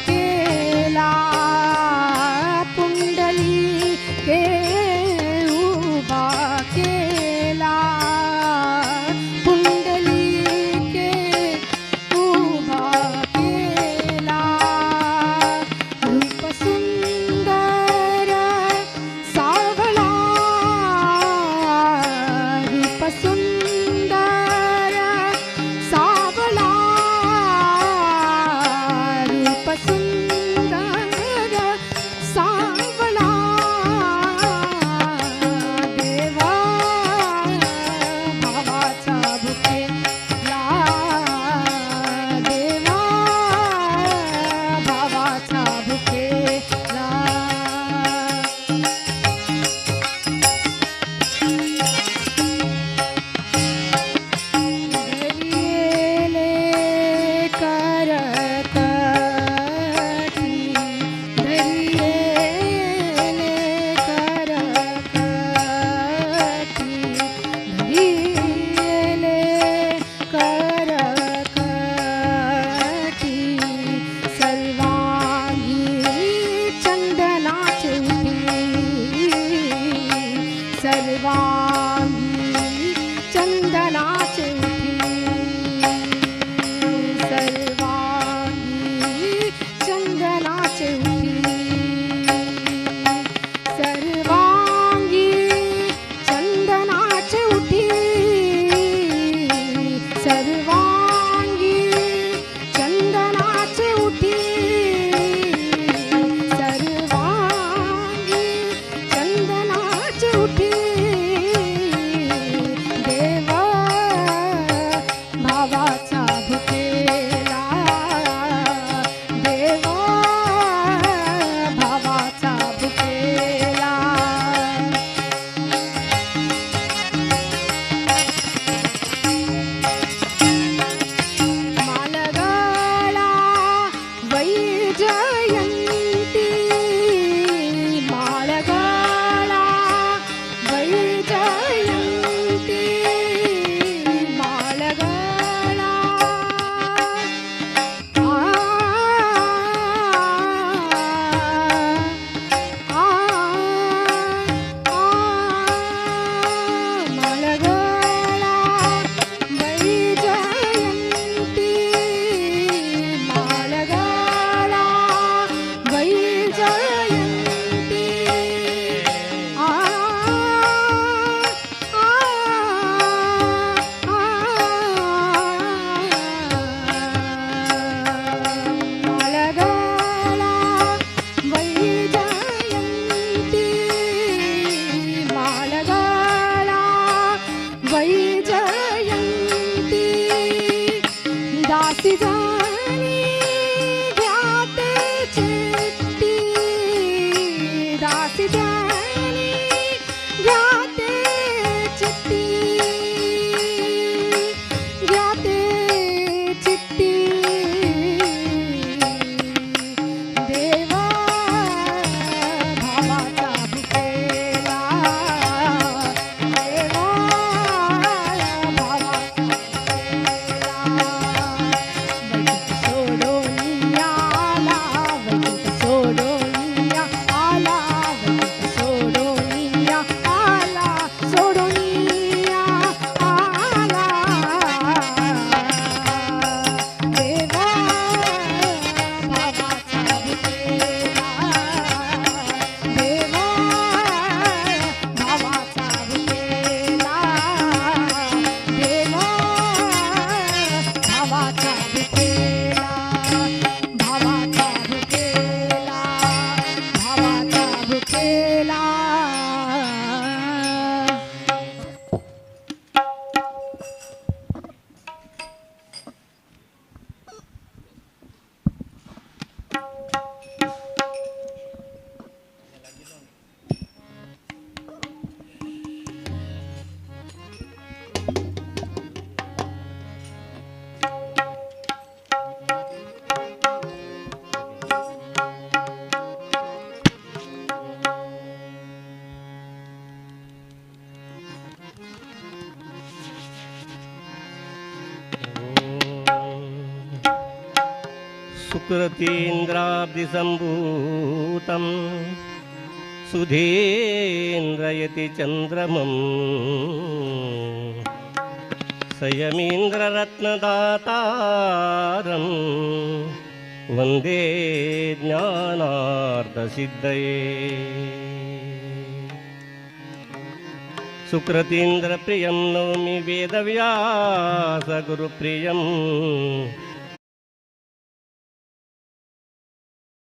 केला पुंडलिके उभा केला पुंडलिके उभा केला रूप सुंदर सावळा रूप सुंदर सावळा रूप सुंदर सावळा देवा भावाचा भुकेला देवा भावाचा भुकेला धरियेले करकटी धरियेले करकटी धरियेले करकटी सर्वांगी चंदनाचे उठी सर्वांगी चंदनाचे उठी सर्वांगी चंदनाचे उठी सर्वांगी चंदनाचे उठी सर्वांगी चंदनाचे उठी सर्वांगी चंदनाचे उठी देवा भावाचा भुकेला देवा भावाचा भुकेला मालगळा वैजयंती मालगळा वैजयंती मालगळा मालगळा वैजयंती मालगळा वैजयंती मालगळा वैजयंती मालगळा वैजयंती दासी जाणी घ्याते चिट्टी दासी जाणी घ्याते चिट्टी घ्याते चिट्टी देवा भावाचा भुकेला देवा केला सुकृतीन्द्राब्धिसम्भूतं सुधीन्द्रयति चन्द्रमं संयमीन्द्ररत्नदातारं वन्दे ज्ञानार्धसिद्धये सुकृतीन्द्रप्रियं नौमि वेदव्यासगुरुप्रियम्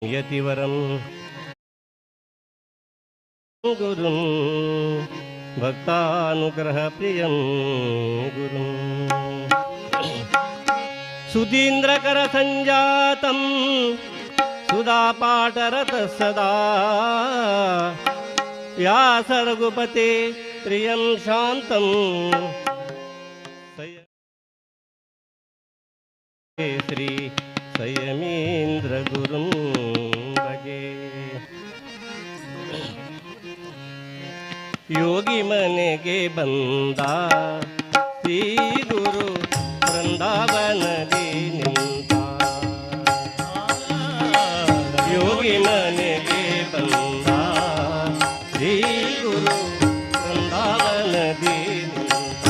यतिवरं गुरुं भक्तानुग्रहप्रियं गुरुं सुधीन्द्रकरसञ्जातं सुधापाठरतः सदा व्यासरघुपते प्रियं शान्तं श्री संयमीन्द्रगुरुं भजे योगी मनेगे ಬಂದ ಶ್ರೀ ಗುರು ಬೃಂದಾವನದಿ ನಿಂತ ಯೋಗಿ ಮನೆಗೆ ಬಂದ ಶ್ರೀ ಗುರು ಬೃಂದಾವನದಿ ನಿಂತ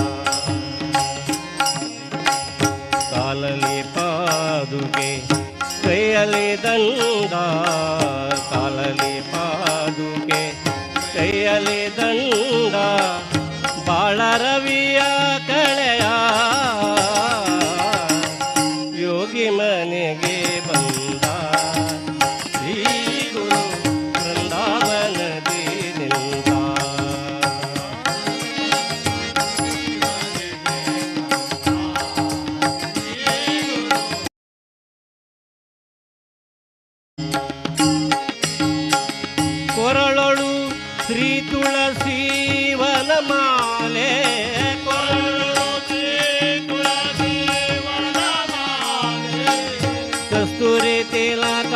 ಕಾಲಲಿ ಪಾದುಕೆ ಕೈಯಲ್ಲಿ ದಂಡ ಕಾಲಲಿ ಪಾದುಕೆ ಕೈಯಲ್ಲಿ ದಂಡ ಬಾಳ ರವಿಯ ಕಳೆಯ ಯೋಗಿ ಮನೆಗೆ ಬಂದ ಶ್ರೀ ಗುರು ಬೃಂದಾವನದಿ ನಿಂತ ಕೊರಳೊಳು ಶ್ರೀ ತುಳಸಿ ವನಮಾಲೆ ಕೊರಳೊಳು ಶ್ರೀ ತುಳಸಿ ವನಮಾಲೆ ಕಸ್ತೂರಿ ತಿಲಕ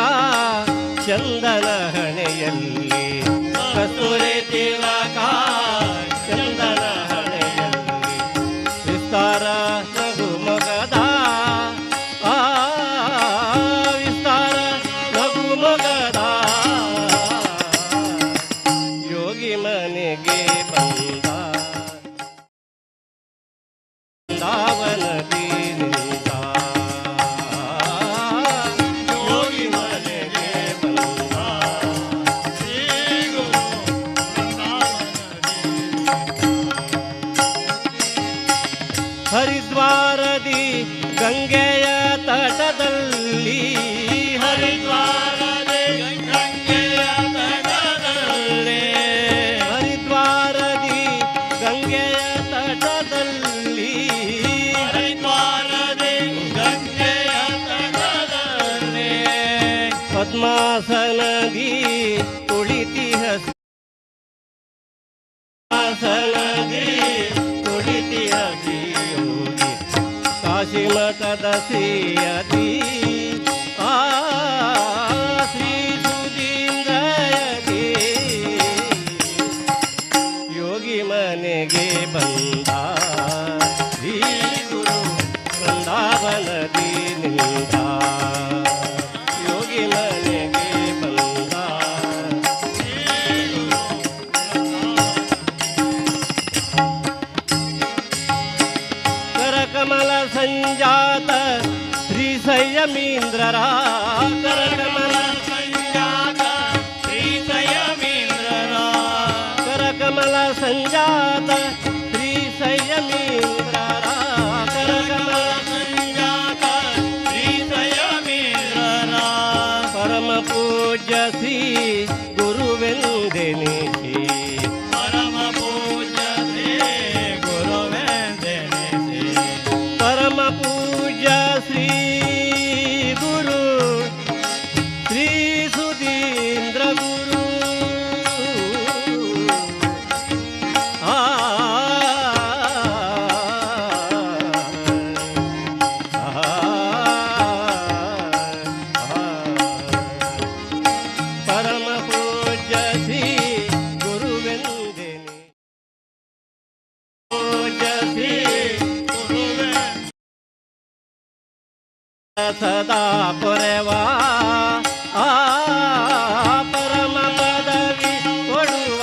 ಚಂದನ ಹಣೆಯಲ್ಲಿ ಕಸ್ತೂರಿ ತಿಲಕ ಚಂದನ ಹಣೆಯಲ್ಲಿ ವಿಸ್ತಾರ ನಗುಮೊಗದ ವಿಸ್ತಾರ ನಗುಮೊಗದ ಯೋಗಿ ಮನೆಗೆ ಬಂದ ಬೃಂದಾವನದಿ ನಿಂತ ಯೋಗಿ ಮನೆಗೆ ಬಂದ ಶ್ರೀ ಗುರು ಹರಿದ್ವಾರದಿ ಗಂಗೆಯ ತಟದಲ್ಲಿ ಹರಿದ್ವಾರದಿ ಗಂಗೆಯ ತಟದಲ್ಲಿ ಹರಿದ್ವಾರದಿ ಗಂಗೆಯ ತಟದಲ್ಲಿ ಹರಿದ್ವಾರದಿ ಗಂಗೆಯ ತಟದಲ್ಲಿ ಪದ್ಮಾಸನದಿ ಕುಳಿತಿಹ ಆಸನದಿ ಕುಳಿತಿಹ ಯೋಗಿ ಕಾಶಿ ಮಠದ ಶ್ರೀಯತಿ ಶ್ರೀ ಸುಧೀಂದ್ರಯತಿ ಯೋಗಿ ಮನೆಗೆ ಬಂದ ಶ್ರೀ ಗುರು ಬೃಂದಾವನದಿ ನಿಂತ ಯೋಗಿ ಮನೆಗೆ ಬಂದ ಕರಕಮಲ ಸಂಜಾತ ಶ್ರೀ ಸಂಯಮೀಂದ್ರರ ಕರಕಮಲ ಸಂಜಾತ ಶ್ರೀ ಸಂಯಮೀಂದ್ರರ ಕರಕಮಲ ಸಂಜಾತ ಶ್ರೀ ಸಂಯಮೀಂದ್ರರ ಕರಕಮಲ ಸಂಜಾತ ಶ್ರೀ ಸಂಯಮೀಂದ್ರರ ಪರಮ ಪೂಜ್ಯ ಶ್ರೀ ಗುರುವೆಂದೆನಿ ಸದಾ ಪೊರೆವ ಆ ಪರಮ ಪದವಿ ಕೊಡುವ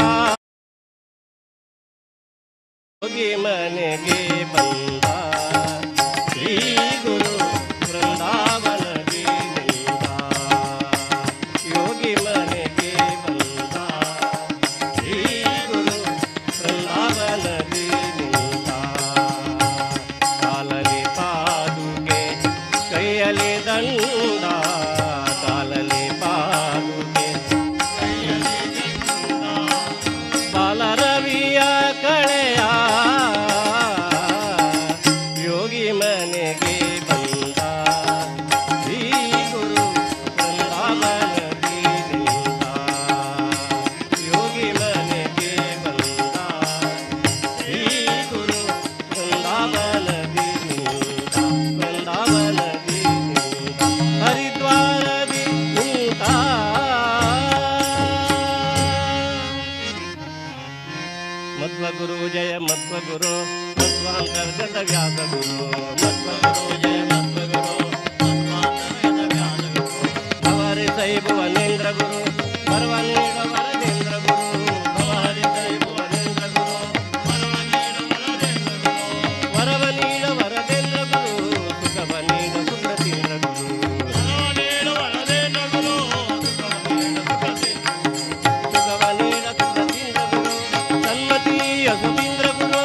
ಯೋಗಿ ಮನೆಗೆ ಬಂದ ಶ್ರೀ ಗುರು ಬೃಂದಾವನಗೆ ನಿಂದ ಯೋಗಿ ಮನೆಗೆ ಬಂದ ಶ್ರೀ ಗುರು ಬೃಂದಾವನಗೆ ನಿಂದ ಕಾಲಲಿ ಪಾದುಕೆ ಕೈಯಲ್ಲಿ ದಂಡ ಕಾಲಲಿ ಪಾದುಕೆ ಬಾಲರವಿಯ ಕಳೆಯ ಯೋಗಿ ಮನೆಗೆ ಬಂದ ಶ್ರೀ ಗುರು ಬೃಂದಾವನಗೆ ನಿಂದ ಯೋಗಿ ಮನೆಗೆ ಬಂದ ಶ್ರೀ ಗುರು ಬೃಂದಾವನಗೆ ನಿಂದ ಬೃಂದಾವನಗೆ ನಿಂದ ಹರಿದ್ವಾರದಿ ನಿಂತ ಮಧ್ವಗುರು ಜಯ ಮಧ್ವಗುರು ಮಧ್ವಾಂತರ್ಗತ ವ್ಯಾಸ ಗುರು ಮಧ್ವಗುರು ಜಯ ಮಧ್ವಗುರು ಮಧ್ವಾಂತರ್ಗತ ವ್ಯಾಸ ಗುರು ಭವರಿ ಸೈ ಭುವನೇಂದ್ರ ಗುರು ಪರ್ವನೀಡ ವರದೇಂದ್ರ ಗುರು ಭವರಿ ಸೈ ಭುವನೇಂದ್ರ ಗುರು ವರವನೀಡ ವರದೇಂದ್ರ ಗುರು ಸುಖವನೀಡ ಸುಖತೀಂದ್ರ ಗುರು ಸುಖವನೀಡ ಸುಖತೀಂದ್ರ ಗುರು ಸನ್ಮತೀಯ ಸುಧೀಂದ್ರ ಗುರು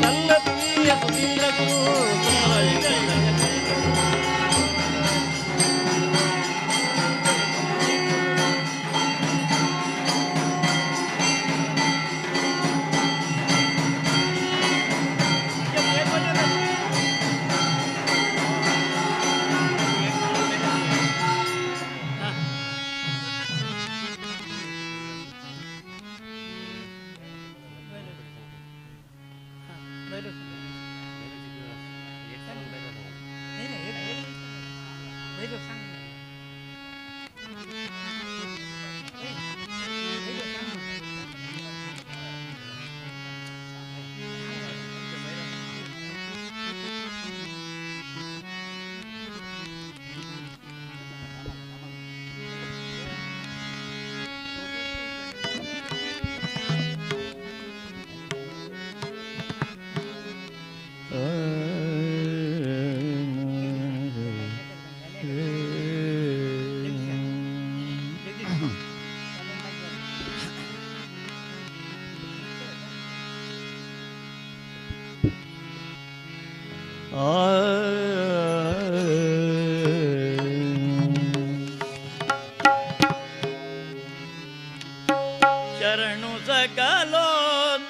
ಸನ್ಮತೀಯ ಸುಧೀಂದ್ರ ಗುರು ಶರಣು ಸಕಲೋದ್ಧಾರ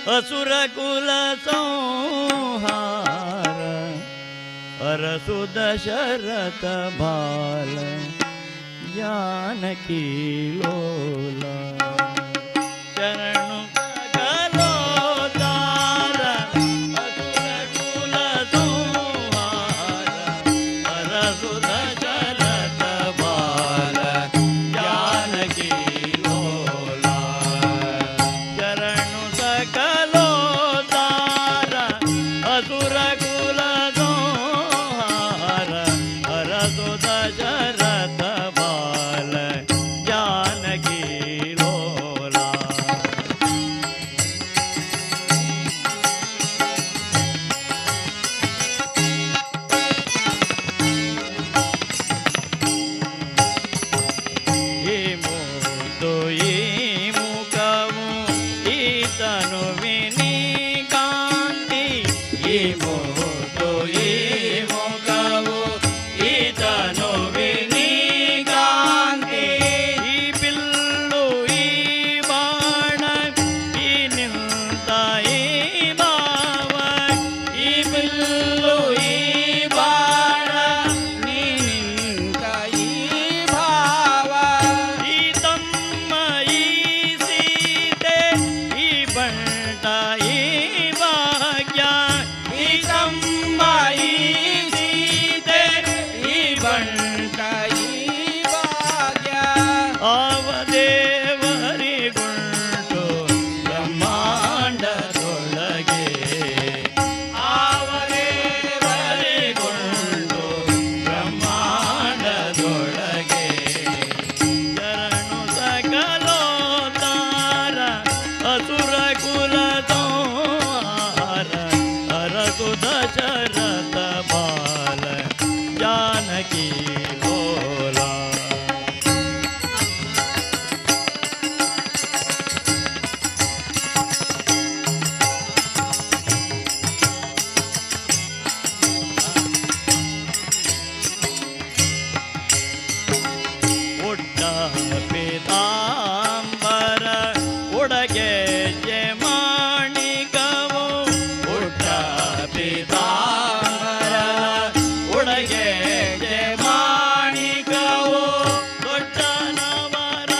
ಅಸುರ ಕುಲ ಸಂಹಾರ ಅರಸು ದಶರಥ ಬಾಲ ಜಾನಕಿ ಲೋಲ ಶರಣು ಸಕಲೋದ್ಧಾರ ಅಸುರ ಕುಲ ಸಂಹಾರ ಅರಸು ದಶರಥ ಬಾಲ ಜಾನಕಿ ಲೋಲ ಶರಣು ಸಕಲೋದ್ಧಾರ ಅಸುರ ಕುಲ ಸಂಹಾರ ಅರಸು ದಶರಥ ಬಾಲ ಜಾನಕಿ ಲೋಲ ಈ ಮುದ್ದು ಈ ಮುಖವು ಈತನು ವಿನಿ ಕಾಂತಿ ಈ ಮುದ್ದು ಈ ಮುಖವು ಈತನು ವಿನಿ ಕಾಂತಿ ಈ ಬಿಲ್ಲು ಈ ಬಾಣ ಈ ನಿಂತ ಈ ಭಾವ ಈ ಬಿಲ್ಲು ಈ ಬಾಣ ನೀ ನಿಂತ ಈ ಭಾವ ಈ ತಮ್ಮ ಈ ಸೀತೆ ಈ ಬಂಟ ಈ ಭಾಗ್ಯ ಈ ತಮ್ಮ ಈ ಸೀತೆ ಈ ಬಂಟ ಈ ಭಾಗ್ಯ ಆವ ದೇವರಿಗುಂಟು ಬ್ರಹ್ಮಾಂಡದೊಳಗೆ ಪೀತಾಂಬರ ಉಡಗೆ ಮಾಣಿಕವು ಪುಟ್ಟ ಪೀತಾಂಬರ ಉಡಗೆ ಮಾಣಿಕವು ದೊಡ್ಡ ನವರ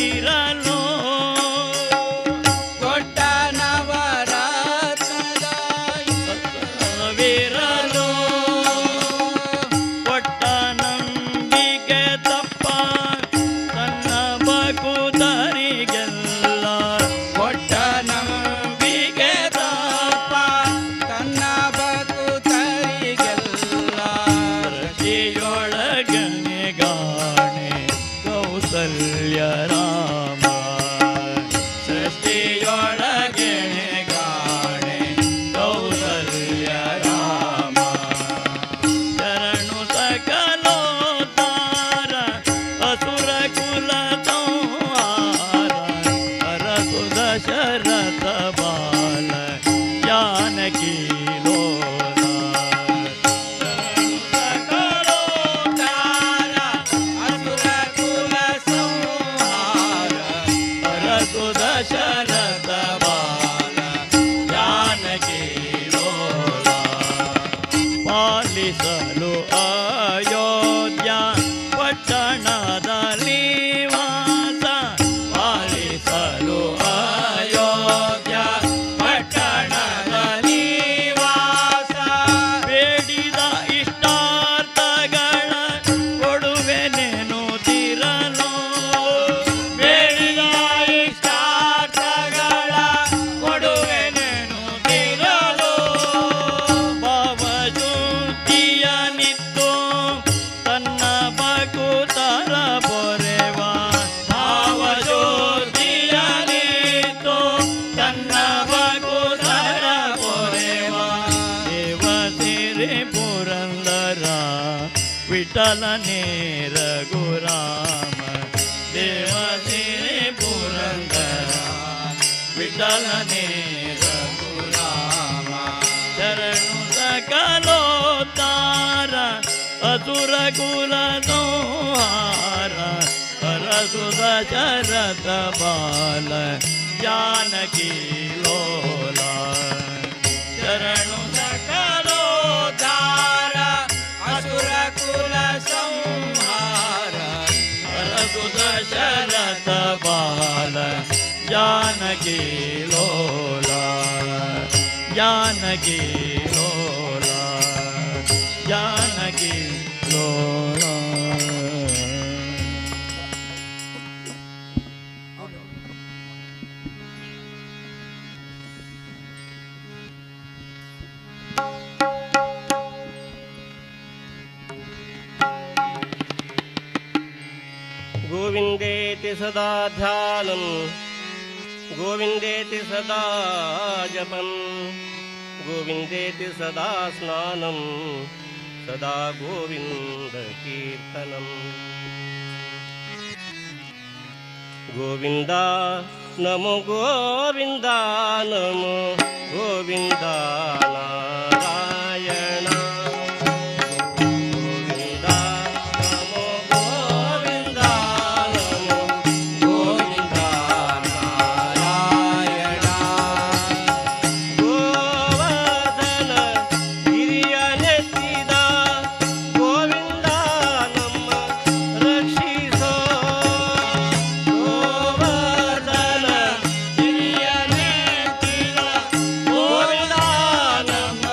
ಇರಲು ದೊಡ್ಡ ನವರತ್ನದ ವಿರಲು ಕೊಟ್ಟ ನಂಬಿಕೆ ತಪ್ಪ ತನ್ನ ಭಕ್ತರಿಗೆಲ್ಲ ಕೊಟ್ಟ ನಂಬಿಕೆ ತಪ್ಪ ತನ್ನ ಭಕ್ತರಿಗೆಲ್ಲ ರತಿಯೊಳಗನೆ ಗಾಣೆ ಕೌಸಲ್ಯ ರಾಮ ಸೃಷ್ಟಿಯೊಳಗನೆ ಗಾಣೆ ಕೌಸಲ್ಯ ರಾಮ ಶರಣು ಸಕಲೋತಾರ ಅಸುರ ಕುಲ ಸಂಹಾರ ಅರಸು ದಶರಥ ಬಾಲ ಜಾನಕಿ ಲೋಲ ಶರಣು ಸಕಲೋತಾರ ಅಸುರ ಕುಲ ಸಂಹಾರ ಅರಸು ದಶರಥ ಬಾಲ ಜಾನಕಿ ಲೋಲ ಪಾಲಿಸಲು ಅಯೋಧ್ಯ ಪಟ್ಟಣದಲ್ಲಿ ವಾಸ ಪಾಲಿಸಲು ಅಯೋಧ್ಯ ಪಟ್ಟಣದಲ್ಲಿ ವಾಸ ಬೇಡಿದ ಇಷ್ಟಾರ್ಥಗಳ ಕೊಡುವೆನೆನು ತಿರಲು ಬೇಡಿದ ಇಷ್ಟಾರ್ಥಗಳ ಕೊಡುವೆನೆನು ತಿರಲು ಭಾವಜ್ಯೋತಿಯ ನಿತ್ತು ತನ್ನ ಭಕ್ತರ ಪೊರೆವ ಭಾವಜ್ಯೋತಿಯ ನಿತ್ತು ತನ್ನ ಭಕ್ತರ ಪೊರೆವ ದೇವಸಿರಿ ಪುರಂದರ ವಿಠಲನೇ ರಘುರಾಮ ದೇವಸಿರಿ ಪುರಂದರ ವಿಠಲನೇ ರಘುರಾಮ ಶರಣು ಸಕಲೋತ್ತಾರ ಅಸುರ ಕುಲ ಸಂಹಾರ ಅರಸು ದಶರಥ ಬಾಲ ಜಾನಕಿ ಲೋಲ ಶರಣು ಸಕಲೋತ್ತಾರ ಅಸುರ ಕುಲ ಸಂಹಾರ ಅರಸು ದಶರಥ ಬಾಲ ಜಾನಕಿ ಲೋಲ ಜಾನಕಿ ಲೋಲ ಜಾನಕಿ ಲೋಲ ಗೋವಿಂದೇತಿ ಸದಾ ಧ್ಯಾನಂ ಗೋವಿಂದೇತಿ ಸದಾ ಜಪಂ ಗೋವಿಂದೇತಿ ಸದಾ ಸ್ನಾನಂ ಸದಾ ಗೋವಿಂದ ಕೀರ್ತನಂ ಗೋವಿಂದ ನಮೋ ಗೋವಿಂದ ನಮೋ ಗೋವಿಂದ ನಾರಾಯಣ ಗೋವಿಂದ ನಮೋ ಗೋವಿಂದ ನಮೋ ಗೋವಿಂದ ನಾರಾಯಣ ಗೋವರ್ಧನ ಹಿರಿಯ ನೆತ್ತಿದ ಗೋವಿಂದ ನಮ್ಮ ರಕ್ಷಿಸೋ ಗೋವರ್ಧನ ಹಿರಿಯ ನೆತ್ತಿದ ಗೋವಿಂದ ನಮ್ಮ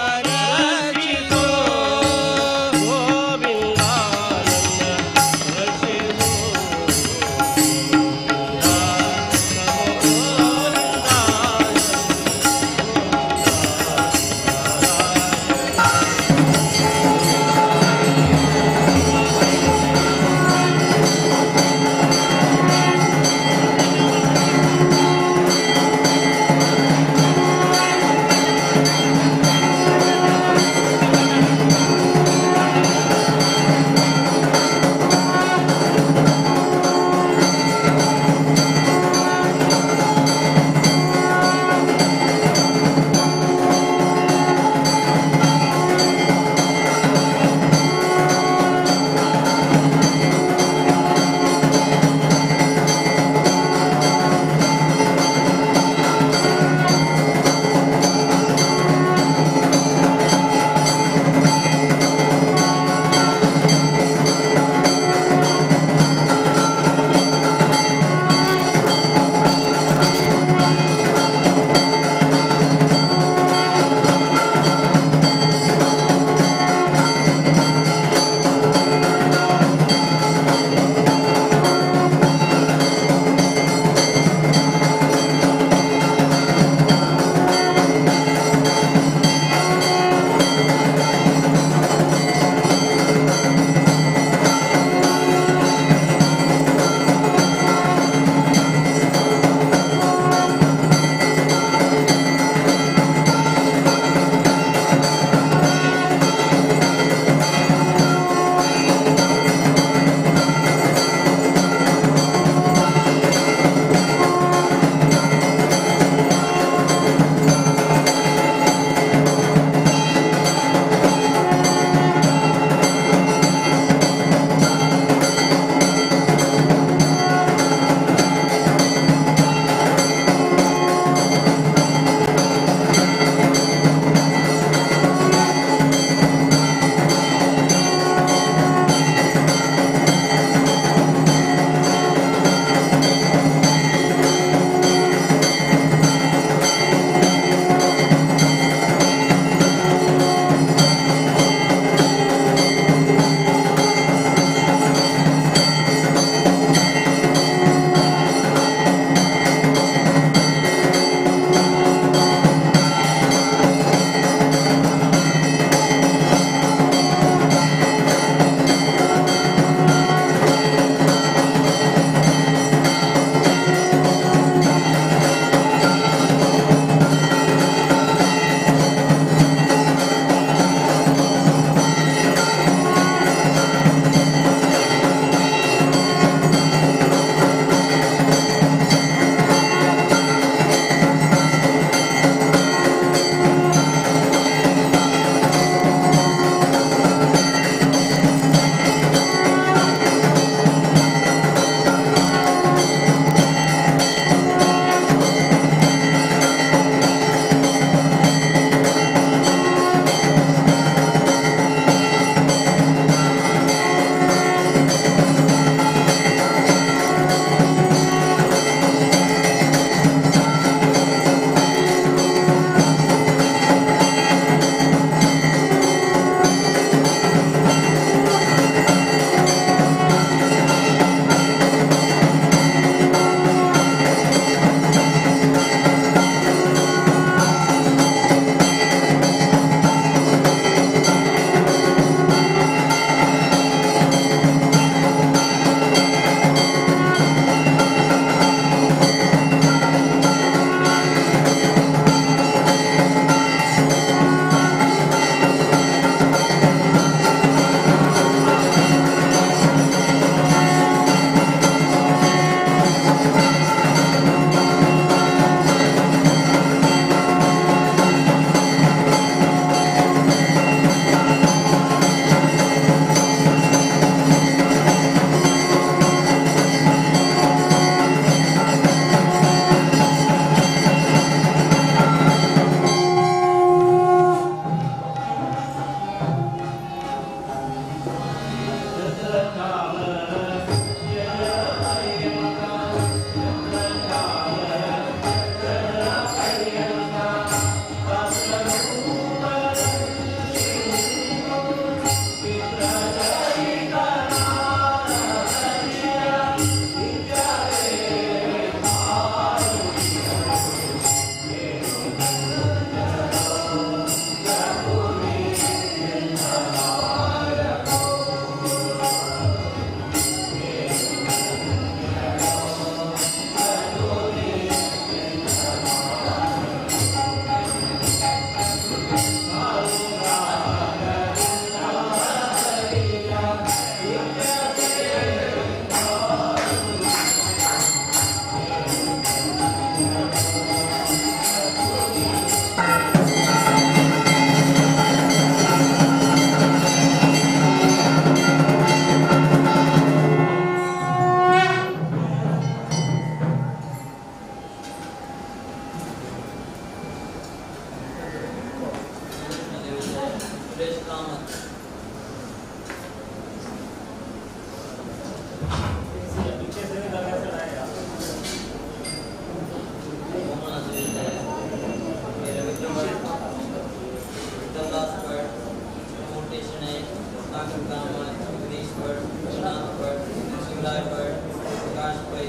नागर कामत, जगदीश भट्ट, रघुनाथ भट्ट, शिवराय भट्ट, प्रकाश भाई,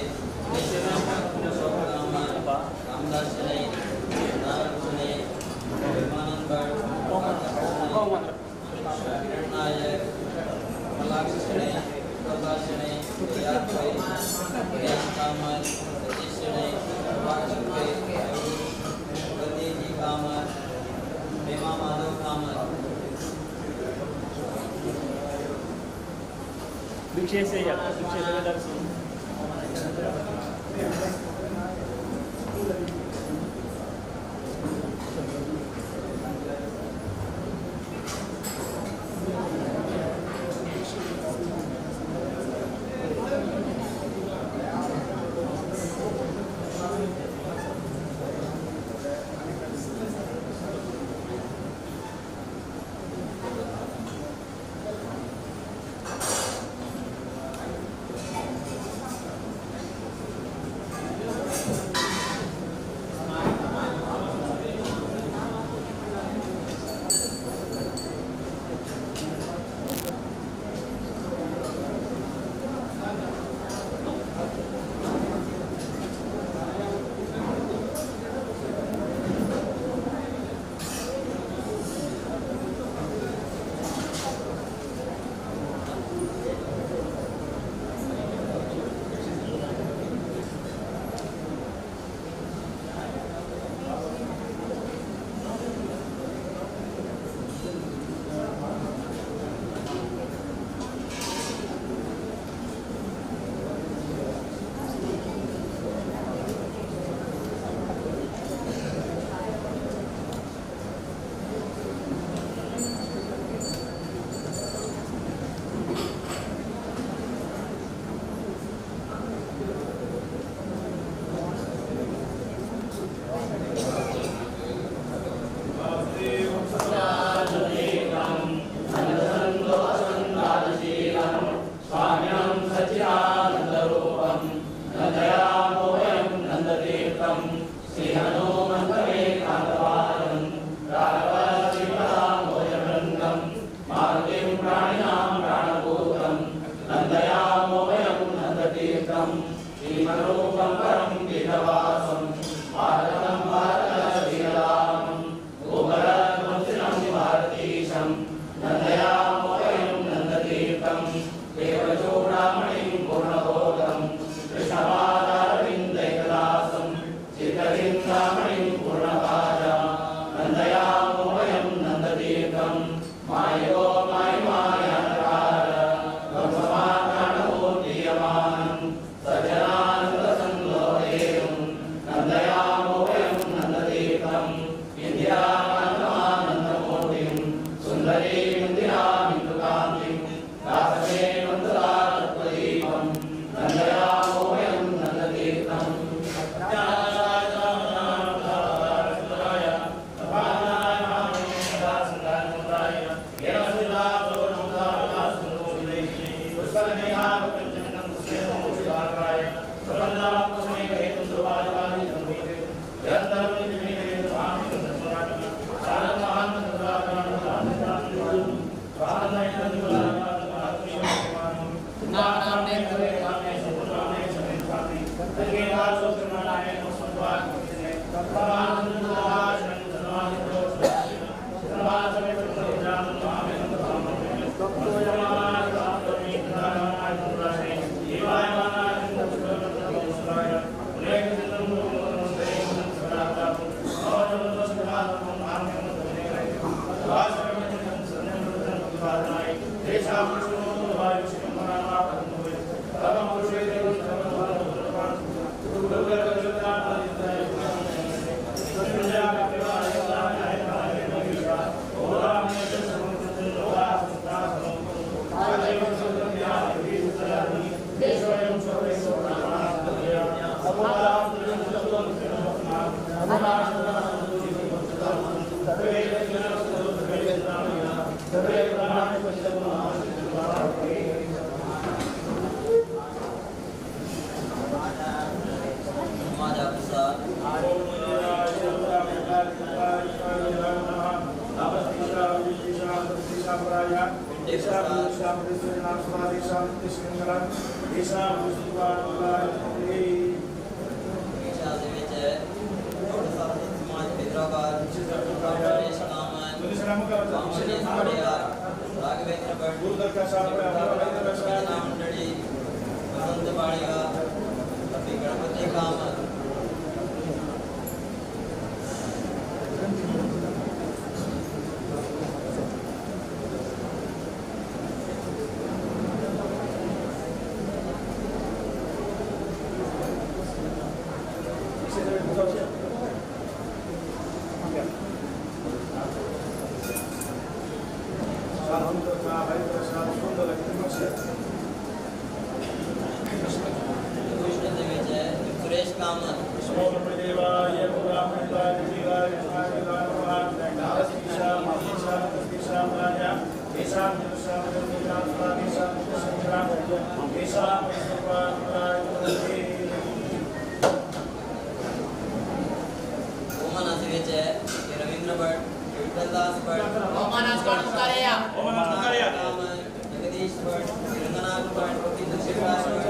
अशोक कामत, रामदास शनै, नारायण शनै, विमानंद भट्ट, शरण नायक, मलाक्ष शनै, प्रकाश शनै, याद भाई, कल्याण कामत, सतीश शनै, प्रभाकर भाई, गद्दी कामत, हेमा माधव कामत, भिक्षेशय्य दर्शन गणपति काम सुरेश कामत ओमन असिवेच रवींद्र भट्ट विठ्ठलदास भट्ट जगदीश भट्ट रंगनाथ भट्ट शिवराज भट्ट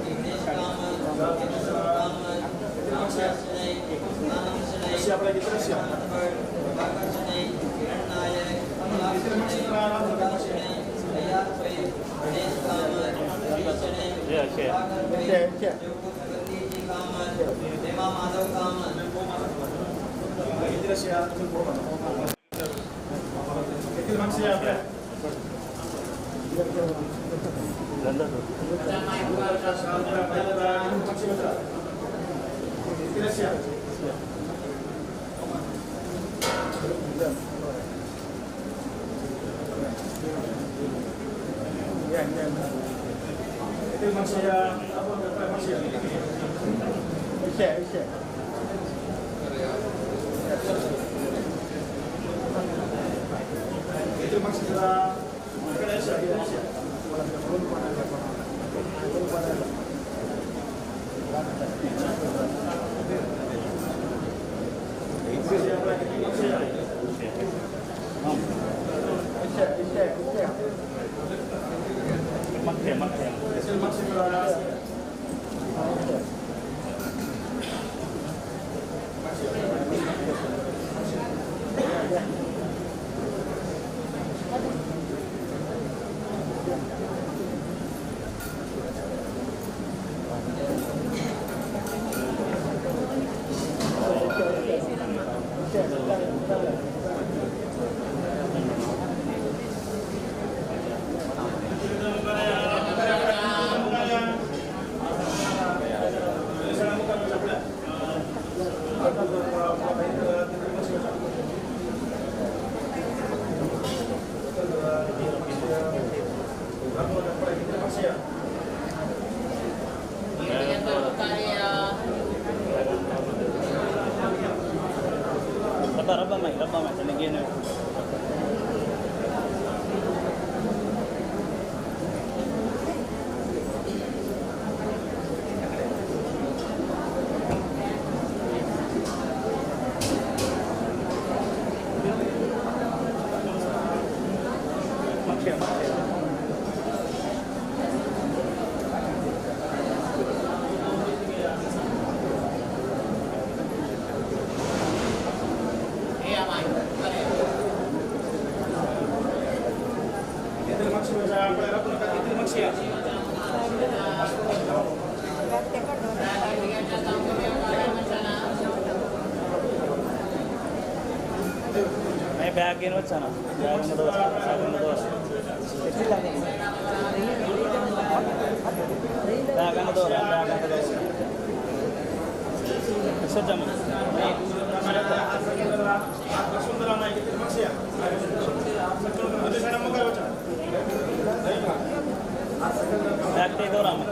दिनेश कामत कामत रामदास शनई आनंद शनई भट्ट प्रभाकर शनई किरण नायक प्रकाश शनई अय्याज भाई गणेश कामत रवि शनई प्रभाकर भाई जगदीश जी कामत हेमा माधव कामत ಬ್ಯಾಗ್ ಏನು వచ్చాను ಬ್ಯಾಗ್ ಅನ್ನೋದವ್ರ ಎಷ್ಟೊತ್ತಮ್ಮ ಬ್ಯಾಗ್ ತೆಗೆದವ್ರಮ್ಮ